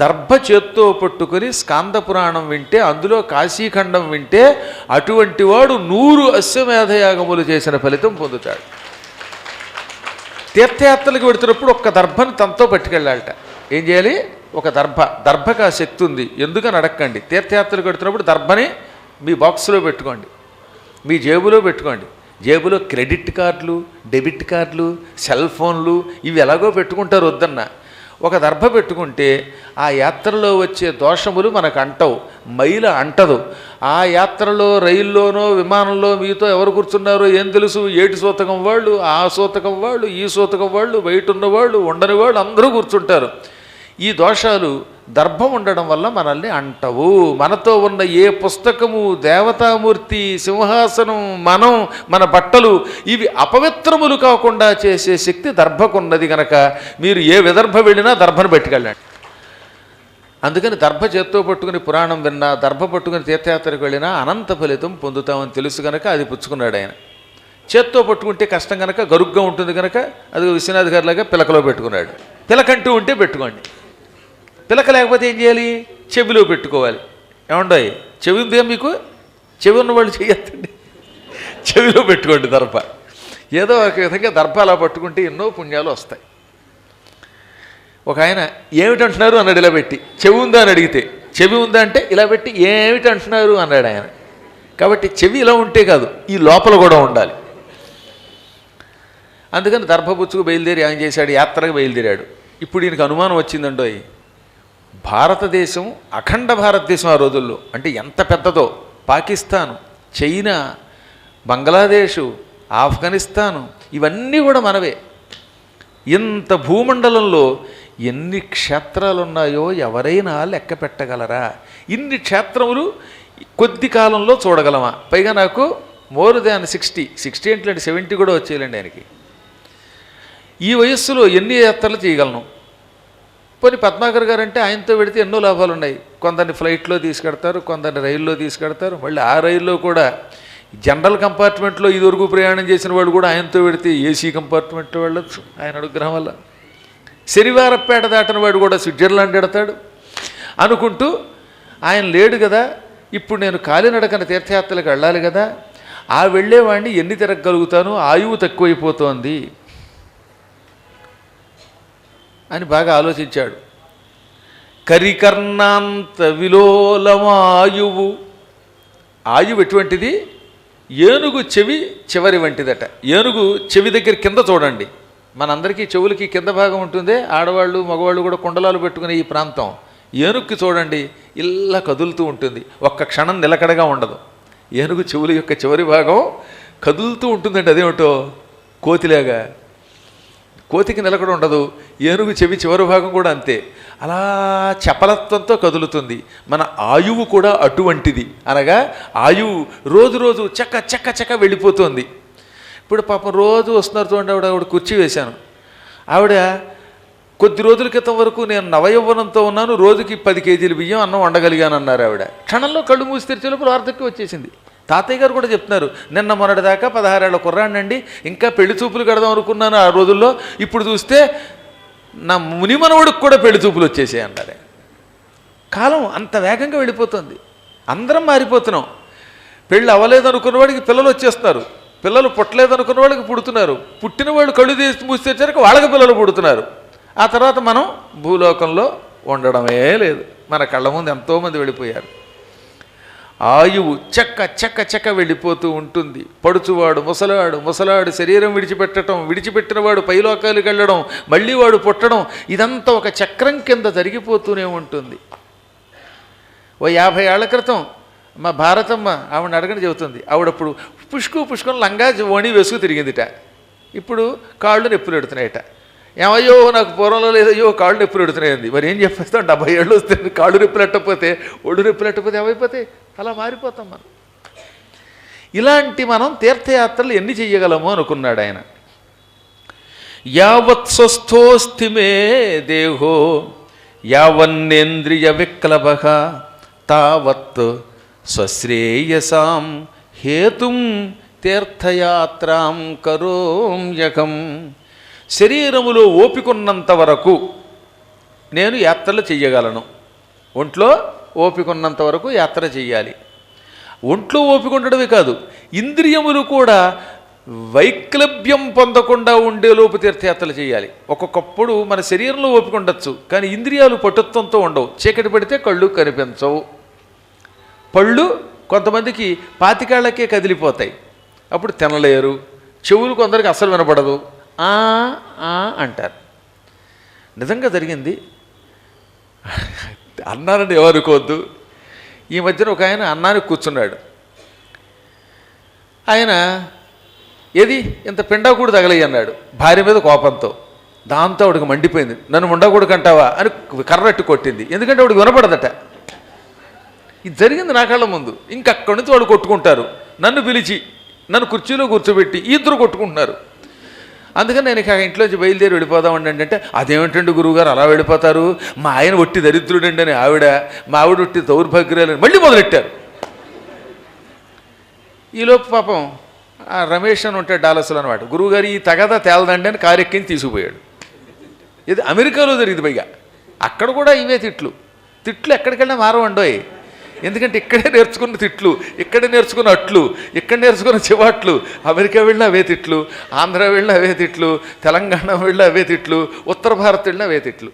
దర్భ చేత్తో పట్టుకొని స్కాంద పురాణం వింటే, అందులో కాశీఖండం వింటే అటువంటి వాడు 100 అశ్వమేధయాగములు చేసిన ఫలితం పొందుతాడు. తీర్థయాత్రలకు పెడుతున్నప్పుడు ఒక్క దర్భను తనతో పట్టుకెళ్ళాలట. ఏం చేయాలి? ఒక దర్భకు ఆ శక్తి ఉంది, ఎందుకని అడక్కండి. తీర్థయాత్రలకు పెడుతున్నప్పుడు దర్భని మీ బాక్స్లో పెట్టుకోండి, మీ జేబులో పెట్టుకోండి. జేబులో క్రెడిట్ కార్డులు, డెబిట్ కార్డులు, సెల్ ఫోన్లు ఇవి ఎలాగో పెట్టుకుంటారు, వద్దన్న. ఒక దర్భ పెట్టుకుంటే ఆ యాత్రలో వచ్చే దోషములు మనకు అంటవు, మైల అంటదు. ఆ యాత్రలో రైల్లోనో విమానంలో మీతో ఎవరు కూర్చున్నారో ఏం తెలుసు? ఏటి సూతకం వాళ్ళు, ఆ సూతకం వాళ్ళు, ఈ సూతకం వాళ్ళు, బయట ఉన్నవాళ్ళు, ఉండని వాళ్ళు అందరూ కూర్చుంటారు. ఈ దోషాలు దర్భం ఉండడం వల్ల మనల్ని అంటవు. మనతో ఉన్న ఏ పుస్తకము, దేవతామూర్తి, సింహాసనం, మన బట్టలు ఇవి అపవిత్రములు కాకుండా చేసే శక్తి దర్భకున్నది కనుక మీరు ఏ విదర్భ వెళ్ళినా దర్భను పెట్టుకెళ్ళండి. అందుకని దర్భ చేత్తో పట్టుకుని పురాణం విన్నా, దర్భ పట్టుకుని తీర్థయాత్రకు వెళ్ళినా అనంత ఫలితం పొందుతామని తెలుసు కనుక అది పుచ్చుకున్నాడు ఆయన. చేత్తో పట్టుకుంటే కష్టం కనుక, గరుగ్గా ఉంటుంది కనుక అది విశ్వనాథ్ గారిలాగా పిలకలో పెట్టుకున్నాడు. పిలకంటూ ఉంటే పెట్టుకోండి, పిలక లేకపోతే ఏం చేయాలి? చెవిలో పెట్టుకోవాలి. ఏమండోయ్, చెవి ఉందే మీకు? చెవి ఉన్నవాళ్ళు చేయొద్దండి, చెవిలో పెట్టుకోండి దర్భ. ఏదో ఒక విధంగా దర్భ అలా పట్టుకుంటే ఎన్నో పుణ్యాలు వస్తాయి. ఒక ఆయన ఏమిటంటున్నారు అన్నాడు ఇలా పెట్టి. చెవి ఉందా అని అడిగితే చెవి ఉందా అంటే ఇలా పెట్టి ఏమిటంటున్నారు అన్నాడు ఆయన. కాబట్టి చెవి ఇలా ఉంటే కాదు, ఈ లోపల కూడా ఉండాలి. అందుకని దర్భపుచ్చుకు బయలుదేరి ఆయన చేశాడు, యాత్రకు బయలుదేరాడు. ఇప్పుడు ఈయనకు అనుమానం వచ్చిందండో, భారతదేశం అఖండ భారతదేశం ఆ రోజుల్లో అంటే ఎంత పెద్దదో, పాకిస్తాను, చైనా, బంగ్లాదేశు, ఆఫ్ఘనిస్తాను ఇవన్నీ కూడా మనవే. ఇంత భూమండలంలో ఎన్ని క్షేత్రాలున్నాయో ఎవరైనా లెక్క పెట్టగలరా? ఇన్ని క్షేత్రములు కొద్ది కాలంలో చూడగలమా? పైగా నాకు మోర్ దాన్ 60 ఏంటంటే 70 కూడా వచ్చేయాలండి ఆయనకి. ఈ వయస్సులో ఎన్ని యాత్రలు చేయగలను? పోనీ పద్మాకర్ గారు అంటే ఆయనతో పెడితే ఎన్నో లాభాలు ఉన్నాయి. కొందరిని ఫ్లైట్లో తీసుకెడతారు, కొందరిని రైల్లో తీసుకెడతారు. మళ్ళీ ఆ రైల్లో కూడా జనరల్ కంపార్ట్మెంట్లో ఇదివరకు ప్రయాణం చేసిన వాళ్ళు కూడా ఆయనతో పెడితే ఏసీ కంపార్ట్మెంట్లో వెళ్ళొచ్చు ఆయన అనుగ్రహం వల్ల. శనివారపేట దాటిన వాడు కూడా స్విట్జర్లాండ్ ఎడతాడు అనుకుంటూ ఆయన లేడు కదా, ఇప్పుడు నేను కాలినడకన తీర్థయాత్రలకు వెళ్ళాలి కదా, ఆ వెళ్ళేవాడిని ఎన్ని తిరగలుగుతాను, ఆయువు తక్కువైపోతోంది అని బాగా ఆలోచించాడు. కరికర్ణాంత విలోలమాయువు, ఆయువు ఎటువంటిది? ఏనుగు చెవి చివరి వంటిదట. ఏనుగు చెవి దగ్గర కింద చూడండి, మనందరికీ చెవులకి కింద భాగం ఉంటుందే, ఆడవాళ్ళు మగవాళ్ళు కూడా కుండలాలు పెట్టుకునే ఈ ప్రాంతం. ఏనుగుకి చూడండి ఇలా కదులుతూ ఉంటుంది, ఒక్క క్షణం నిలకడగా ఉండదు. ఏనుగు చెవుల యొక్క చివరి భాగం కదులుతూ ఉంటుందండి. అదేమిటో కోతిలాగా, కోతికి నిలకడ ఉండదు. ఏనుగు చెవి చివరి భాగం కూడా అంతే, అలా చపలత్వంతో కదులుతుంది. మన ఆయువు కూడా అటువంటిది. అనగా ఆయువు రోజు రోజు చక్క చక్క చక్క వెళ్ళిపోతుంది. ఇప్పుడు పాపం రోజు వస్తున్నారు చూడండి, ఆవిడ కుర్చీ వేశాను. ఆవిడ కొద్ది రోజుల క్రితం వరకు నేను నవయవ్వనంతో ఉన్నాను, రోజుకి 10 కేజీలు బియ్యం అన్నం వండగలిగాను అన్నారు ఆవిడ. క్షణంలో కళ్ళు మూసి తెరిచే లోపల వార్ధక్యం వచ్చేసింది. తాతయ్య గారు కూడా చెప్తున్నారు, నిన్న మొన్నటిదాకా 16 ఏళ్ల కుర్రాడినండి, ఇంకా పెళ్లి చూపులు కడదాం అనుకున్నాను ఆ రోజుల్లో, ఇప్పుడు చూస్తే నా మునిమనవుడికి కూడా పెళ్లి చూపులు వచ్చేసాయి అన్నారే. కాలం అంత వేగంగా వెళ్ళిపోతుంది, అందరం మారిపోతున్నాం. పెళ్ళి అవ్వలేదనుకున్న వాడికి పిల్లలు వచ్చేస్తున్నారు, పిల్లలు పుట్టలేదనుకున్న వాళ్ళకి పుడుతున్నారు, పుట్టిన వాళ్ళు కళ్ళు తీసి మూసి తెచ్చాక వాళ్ళకి పిల్లలు పుడుతున్నారు. ఆ తర్వాత మనం భూలోకంలో ఉండడమే లేదు. మన కళ్ళ ముందు ఎంతోమంది వెళ్ళిపోయారు. ఆయువు చెక్క చెక్క చెక్క వెళ్ళిపోతూ ఉంటుంది. పడుచువాడు ముసలాడు, ముసలాడు శరీరం విడిచిపెట్టడం, విడిచిపెట్టిన వాడు పైలోకాలకు వెళ్ళడం, మళ్ళీ వాడు పుట్టడం, ఇదంతా ఒక చక్రం కింద జరిగిపోతూనే ఉంటుంది. ఓ 50 ఏళ్ల క్రితం మా భారతమ్మ ఆవిడని అడగని చెబుతుంది, ఆవిడప్పుడు పుష్కం లంగా ఓణి వేసుకు తిరిగిందిట. ఇప్పుడు కాళ్ళు నొప్పులు పెడుతున్నాయట. ఏమయ్యో నాకు పూర్వంలో లేదయ్యో కాళ్ళు నొప్పులు పెడుతున్నాయండి. మరి ఏం చెప్పేస్తాం, 70 ఏళ్ళు వస్తే కాళ్ళు నొప్పులు ఎట్టకపోతే, ఒళ్ళు నొప్పులు ఎట్టకపోతే ఏమైపోతాయి? అలా మారిపోతాం మనం. ఇలాంటి మనం తీర్థయాత్రలు ఎన్ని చెయ్యగలము అనుకున్నాడు ఆయన. యావత్ స్వస్థోస్తి మే దేహో యావన్నేంద్రియ విక్లభః తావత్ స్వశ్రేయసాం హేతుం తీర్థయాత్రాం కరోమ్యకం. శరీరములో ఓపికన్నంత వరకు నేను యాత్రలు చెయ్యగలను. ఒంట్లో ఓపికన్నంత వరకు యాత్ర చెయ్యాలి. ఒంట్లో ఓపిక ఉండడమే కాదు, ఇంద్రియములు కూడా వైక్లభ్యం పొందకుండా ఉండేలోపు తీర్థయాత్రలు చేయాలి. ఒక్కొక్కప్పుడు మన శరీరంలో ఓపిక ఉండొచ్చు, కానీ ఇంద్రియాలు పటుత్వంతో ఉండవు. చీకటి పడితే కళ్ళు కనిపించవు. పళ్ళు కొంతమందికి 25 ఏళ్లకే కదిలిపోతాయి, అప్పుడు తినలేరు. చెవులు కొందరికి అస్సలు వినపడదు, అంటారు. నిజంగా జరిగింది, అన్నానని ఎవరుకోవద్దు. ఈ మధ్యన ఒక ఆయన అన్నానికి కూర్చున్నాడు. ఆయన ఏది ఇంత పిండాకుడు తగలయ్యి అన్నాడు భార్య మీద కోపంతో. దాంతో ఆవిడకి మండిపోయింది. నన్ను ముండకూడు కంటావా అని కర్రట్టు కొట్టింది. ఎందుకంటే ఆవిడకి వినపడదట. ఇది జరిగింది నా కళ్ళ ముందు. ఇంకక్కడి నుంచి వాడు కొట్టుకుంటారు. నన్ను పిలిచి నన్ను కుర్చీలో కూర్చోబెట్టి ఇద్దరు కొట్టుకుంటున్నారు. అందుకని నేను ఇక ఇంట్లోంచి బయలుదేరి వెళ్ళిపోదామండి అంటే, అదేమిటండి గురువుగారు అలా వెళ్ళిపోతారు, మా ఆయన ఒట్టి దరిద్రుడండి అని ఆవిడ, మా ఆవిడ ఒట్టి దౌర్భాగ్యాలని మళ్ళీ మొదలెట్టారు. ఈలోపు పాపం ఆ రమేష్ అని ఉంటాడు డాలస్లో అనమాట, గురువుగారు ఈ తగదా తేలదండి అని కారెక్కిని తీసుకుపోయాడు. ఇది అమెరికాలో జరిగింది. పైగా అక్కడ కూడా ఇవే తిట్లు ఎక్కడికెళ్ళినా మారవండోయ్. ఎందుకంటే ఇక్కడే నేర్చుకున్న తిట్లు, ఇక్కడే నేర్చుకున్న అట్లు, ఇక్కడ నేర్చుకున్న చివాట్లు, అమెరికా వెళ్ళినా అవే తిట్లు, ఆంధ్ర వెళ్ళినా అవే తిట్లు, తెలంగాణ వెళ్ళినా అవే తిట్లు, ఉత్తర భారత్ వెళ్ళినా అవే తిట్లు.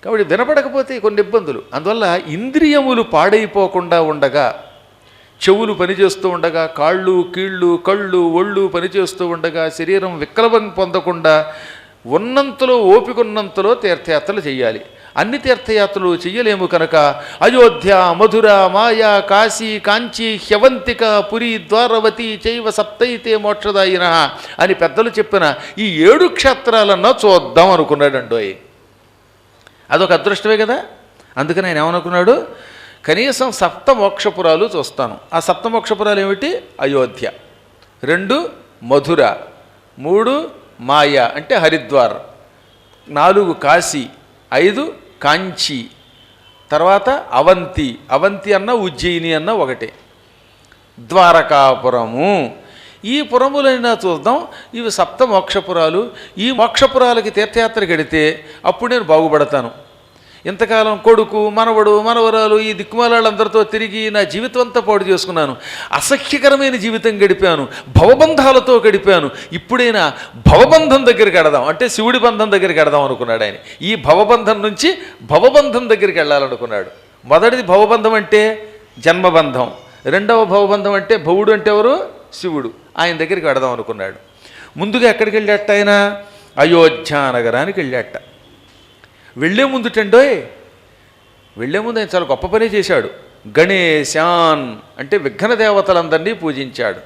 కాబట్టి వినపడకపోతే కొన్ని ఇబ్బందులు. అందువల్ల ఇంద్రియములు పాడైపోకుండా ఉండగా, చెవులు పనిచేస్తూ ఉండగా, కాళ్ళు కీళ్ళు కళ్ళు ఒళ్ళు పనిచేస్తూ ఉండగా, శరీరం వికల్పం పొందకుండా ఉన్నంతలో ఓపికన్నంతలో తీర్థయాత్రలు చేయాలి. అన్ని తీర్థయాత్రలు చెయ్యలేము కనుక అయోధ్య, మధుర, మాయా, కాశీ, కాంచీ, హ్యవంతిక, పురి, ద్వారవతి చైవ సప్తైతే మోక్షదాయిన అని పెద్దలు చెప్పిన ఈ 7 క్షేత్రాలన్నా చూద్దాం అనుకున్నాడండోయ్. అదొక అదృష్టమే కదా. అందుకని ఆయన ఏమనుకున్నాడు, కనీసం 7 మోక్షపురాలు చూస్తాను. ఆ 7 మోక్షపురాలు ఏమిటి? అయోధ్య, 2 మధుర, 3 మాయా అంటే హరిద్వార్, 4 కాశీ, 5 కాంచీ, తర్వాత అవంతి అన్న ఉజ్జయిని అన్న ఒకటే, ద్వారకాపురము. ఈ పురములైనా చూద్దాం. ఇవి 7 మోక్షపురాలు. ఈ మోక్షపురాలకి తీర్థయాత్రకి వెడితే అప్పుడు నేను బాగుపడతాను. ఇంతకాలం కొడుకు, మనవడు, మనవరాలు, ఈ దిక్కుమాలందరితో తిరిగి నా జీవితం అంతా పాడు చేసుకున్నాను. అసహ్యకరమైన జీవితం గడిపాను, భవబంధాలతో గడిపాను. ఇప్పుడైనా భవబంధం దగ్గరికి వెడదాం అంటే శివుడి బంధం దగ్గరికి వెడదాం అనుకున్నాడు ఆయన. ఈ భవబంధం నుంచి భవబంధం దగ్గరికి వెళ్ళాలనుకున్నాడు. మొదటిది భవబంధం అంటే జన్మబంధం, రెండవ భవబంధం అంటే భవుడు అంటే ఎవరు? శివుడు. ఆయన దగ్గరికి వెడదాం అనుకున్నాడు. ముందుగా ఎక్కడికి వెళ్ళాట ఆయన? అయోధ్య నగరానికి వెళ్ళాట. వెళ్లే ముందు ఆయన చాలా గొప్ప పని చేశాడు. గణేశాన్ అంటే విఘ్న దేవతలందరినీ పూజించాడు.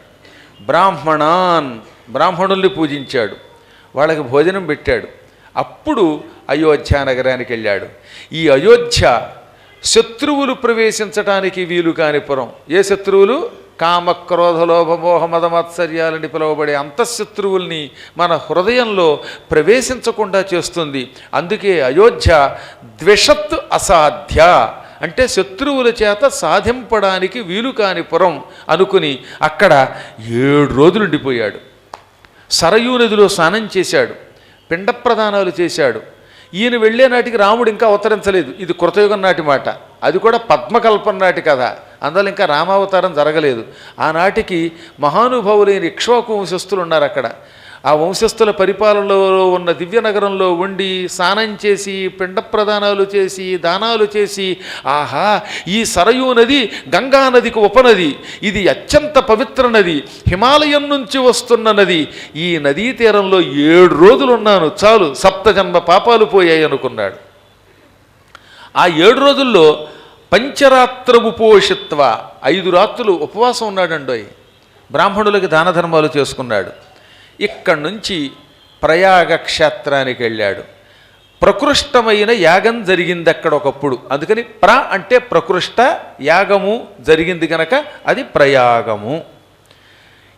బ్రాహ్మణుల్ని పూజించాడు, వాళ్ళకి భోజనం పెట్టాడు. అప్పుడు అయోధ్య నగరానికి వెళ్ళాడు. ఈ అయోధ్య శత్రువులు ప్రవేశించటానికి వీలు కాని పురం. ఏ శత్రువులు? కామ, క్రోధ, లోభ, మోహ, మద, మాత్సర్యాలని పిలువబడే అంతఃశత్రువుల్ని మన హృదయంలో ప్రవేశించకుండా చేస్తుంది. అందుకే అయోధ్య ద్విషత్ అసాధ్య అంటే శత్రువుల చేత సాధింపడానికి వీలు కాని పురం అనుకుని అక్కడ 7 రోజులు ఉండిపోయాడు. సరయూ నదిలో స్నానం చేశాడు, పిండ ప్రదానాలు చేశాడు. ఈయన వెళ్ళే నాటికి రాముడు ఇంకా అవతరించలేదు. ఇది కృతయుగం నాటి మాట. అది కూడా పద్మకల్పం నాటి కథ. అందువల్ల ఇంకా రామావతారం జరగలేదు. ఆనాటికి మహానుభావులైన ఇక్ష్వాకు వంశస్థులు ఉన్నారు అక్కడ. ఆ వంశస్థుల పరిపాలనలో ఉన్న దివ్యనగరంలో ఉండి స్నానం చేసి పిండ ప్రదానాలు చేసి దానాలు చేసి, ఆహా ఈ సరయూ నది గంగా నదికి ఉపనది, ఇది అత్యంత పవిత్ర నది, హిమాలయం నుంచి వస్తున్న నది, ఈ నదీ తీరంలో 7 రోజులు ఉన్నాను చాలు, 7 జన్మ పాపాలు పోయాయి అనుకున్నాడు. ఆ 7 రోజుల్లో పంచరాత్రము పోషిత్వ 5 రాత్రులు ఉపవాసం ఉన్నాడండోయ్. బ్రాహ్మణులకి దాన ధర్మాలు చేసుకున్నాడు. ఇక్కడి నుంచి ప్రయాగ క్షేత్రానికి వెళ్ళాడు. ప్రకృష్టమైన యాగం జరిగింది అక్కడ ఒకప్పుడు. అందుకని అంటే ప్రకృష్ట, యాగము జరిగింది కనుక అది ప్రయాగము.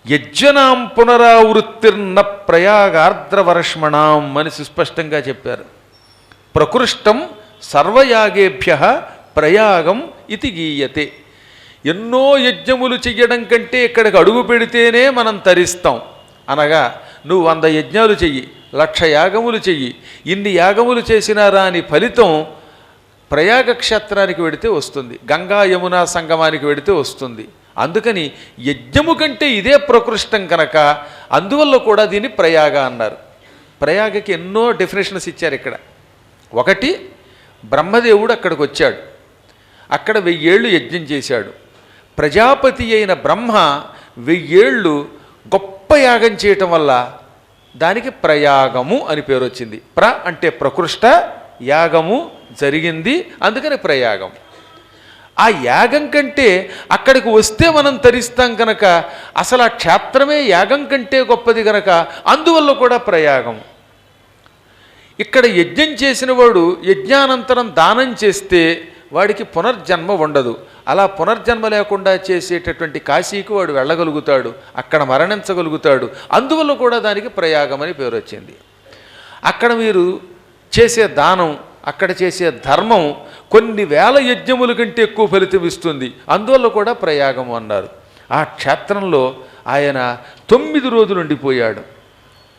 యజ్ఞనాం పునరావృత్తిర్న ప్రయాగార్ద్రవర్ష్మణాం అని సుస్పష్టంగా చెప్పారు. ప్రకృష్టం సర్వయాగేభ్య ప్రయాగం ఇది గీయతే. ఎన్నో యజ్ఞములు చెయ్యడం కంటే ఇక్కడికి అడుగు పెడితేనే మనం తరిస్తాం. అనగా నువ్వు 100 యజ్ఞాలు చెయ్యి, 1,00,000 యాగములు చెయ్యి, ఇన్ని యాగములు చేసినా రాని ఫలితం ప్రయాగ క్షేత్రానికి వెడితే వస్తుంది, గంగా యమునా సంగమానికి వెడితే వస్తుంది. అందుకని యజ్ఞము కంటే ఇదే ప్రకృష్టం కనుక అందువల్ల కూడా దీన్ని ప్రయాగ అన్నారు. ప్రయాగకి ఎన్నో డెఫినేషన్స్ ఇచ్చారు ఇక్కడ. ఒకటి, బ్రహ్మదేవుడు అక్కడికి వచ్చాడు, అక్కడ 1000 ఏళ్ళు యజ్ఞం చేశాడు. ప్రజాపతి అయిన బ్రహ్మ 1000 ఏళ్ళు గొప్ప యాగం చేయటం వల్ల దానికి ప్రయాగము అని పేరు వచ్చింది. అంటే ప్రకృష్ట, యాగము జరిగింది, అందుకని ప్రయాగం. ఆ యాగం కంటే అక్కడికి వస్తే మనం తరిస్తాం కనుక అసలు ఆ క్షేత్రమే యాగం కంటే గొప్పది కనుక అందువల్ల కూడా ప్రయాగం. ఇక్కడ యజ్ఞం చేసిన వాడు యజ్ఞానంతరం దానం చేస్తే వాడికి పునర్జన్మ ఉండదు. అలా పునర్జన్మ లేకుండా చేసేటటువంటి కాశీకి వాడు వెళ్ళగలుగుతాడు, అక్కడ మరణించగలుగుతాడు. అందువల్ల కూడా దానికి ప్రయాగం అని పేరు వచ్చింది. అక్కడ మీరు చేసే దానం, అక్కడ చేసే ధర్మం కొన్ని వేల యజ్ఞముల కంటే ఎక్కువ ఫలితం ఇస్తుంది. అందువల్ల కూడా ప్రయాగము అన్నారు. ఆ క్షేత్రంలో ఆయన 9 రోజులు ఉండిపోయాడు.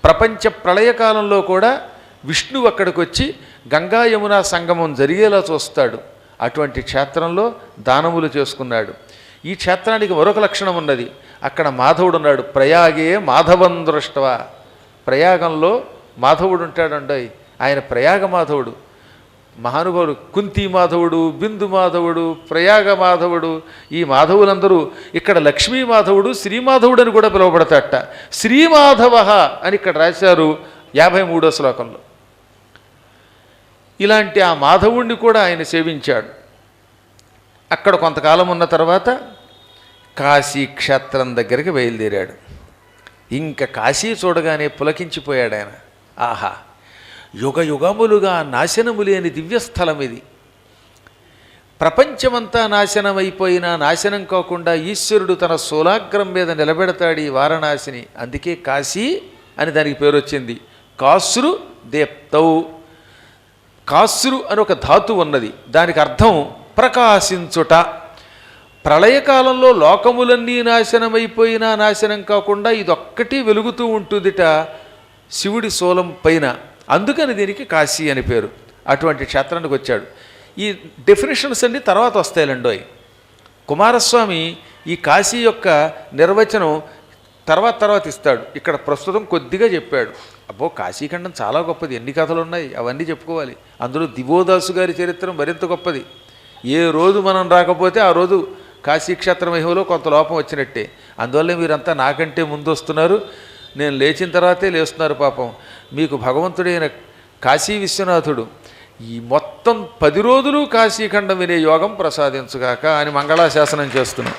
ప్రపంచ ప్రళయకాలంలో కూడా విష్ణువు అక్కడికి వచ్చి గంగా యమున సంగమం జరిగేలా చూస్తాడు. అటువంటి క్షేత్రంలో దానములు చేసుకున్నాడు. ఈ క్షేత్రానికి మరొక లక్షణం ఉన్నది. అక్కడ మాధవుడు ఉన్నాడు. ప్రయాగే మాధవం దృష్టవా. ప్రయాగంలో మాధవుడు ఉంటాడండి. ఆయన ప్రయాగ మాధవుడు. మహానుభావుడు కుంతి మాధవుడు, బిందు మాధవుడు, ప్రయాగ మాధవుడు, ఈ మాధవులందరూ ఇక్కడ లక్ష్మీ మాధవుడు, శ్రీమాధవుడు అని కూడా పిలువబడతాట. శ్రీమాధవ అని ఇక్కడ రాశారు 53వ శ్లోకంలో. ఇలాంటి ఆ మాధవుణ్ణి కూడా ఆయన సేవించాడు. అక్కడ కొంతకాలం ఉన్న తర్వాత కాశీ క్షేత్రం దగ్గరికి బయలుదేరాడు. ఇంకా కాశీ చూడగానే పులకించిపోయాడు ఆయన. ఆహా, యుగ యుగములుగా నాశనము లేని దివ్యస్థలం ఇది. ప్రపంచమంతా నాశనమైపోయినా నాశనం కాకుండా ఈశ్వరుడు తన శూలాగ్రం మీద నిలబెడతాడు ఈ వారణాసిని. అందుకే కాశీ అని దానికి పేరు వచ్చింది. కాశ్రు దేప్తౌ. కాశ్రు అని ఒక ధాతు ఉన్నది. దానికి అర్థం ప్రకాశించుట. ప్రళయకాలంలో లోకములన్నీ నాశనమైపోయినా నాశనం కాకుండా ఇదొక్కటి వెలుగుతూ ఉంటుందిట శివుడి శూలం పైన. అందుకని దీనికి కాశీ అని పేరు. అటువంటి క్షేత్రానికి వచ్చాడు. ఈ డెఫినేషన్స్ అన్నీ తర్వాత వస్తాయిలండోయ్. కుమారస్వామి ఈ కాశీ యొక్క నిర్వచనం తర్వాత ఇస్తాడు. ఇక్కడ ప్రస్తుతం కొద్దిగా చెప్పాడు. అబ్బో, కాశీఖండం చాలా గొప్పది, ఎన్ని కథలు ఉన్నాయి, అవన్నీ చెప్పుకోవాలి. అందులో దివోదాసు గారి చరిత్ర మరింత గొప్పది. ఏ రోజు మనం రాకపోతే ఆ రోజు కాశీక్షేత్ర మహిమలో కొంత లోపం వచ్చినట్టే. అందువల్ల మీరంతా నాకంటే ముందు వస్తున్నారు. నేను లేచిన తర్వాతే లేస్తున్నారు. పాపం మీకు భగవంతుడైన కాశీ విశ్వనాథుడు ఈ మొత్తం 10 రోజులు కాశీఖండం వినే యోగం ప్రసాదించుగాక అని మంగళాశాసనం చేస్తున్నాం.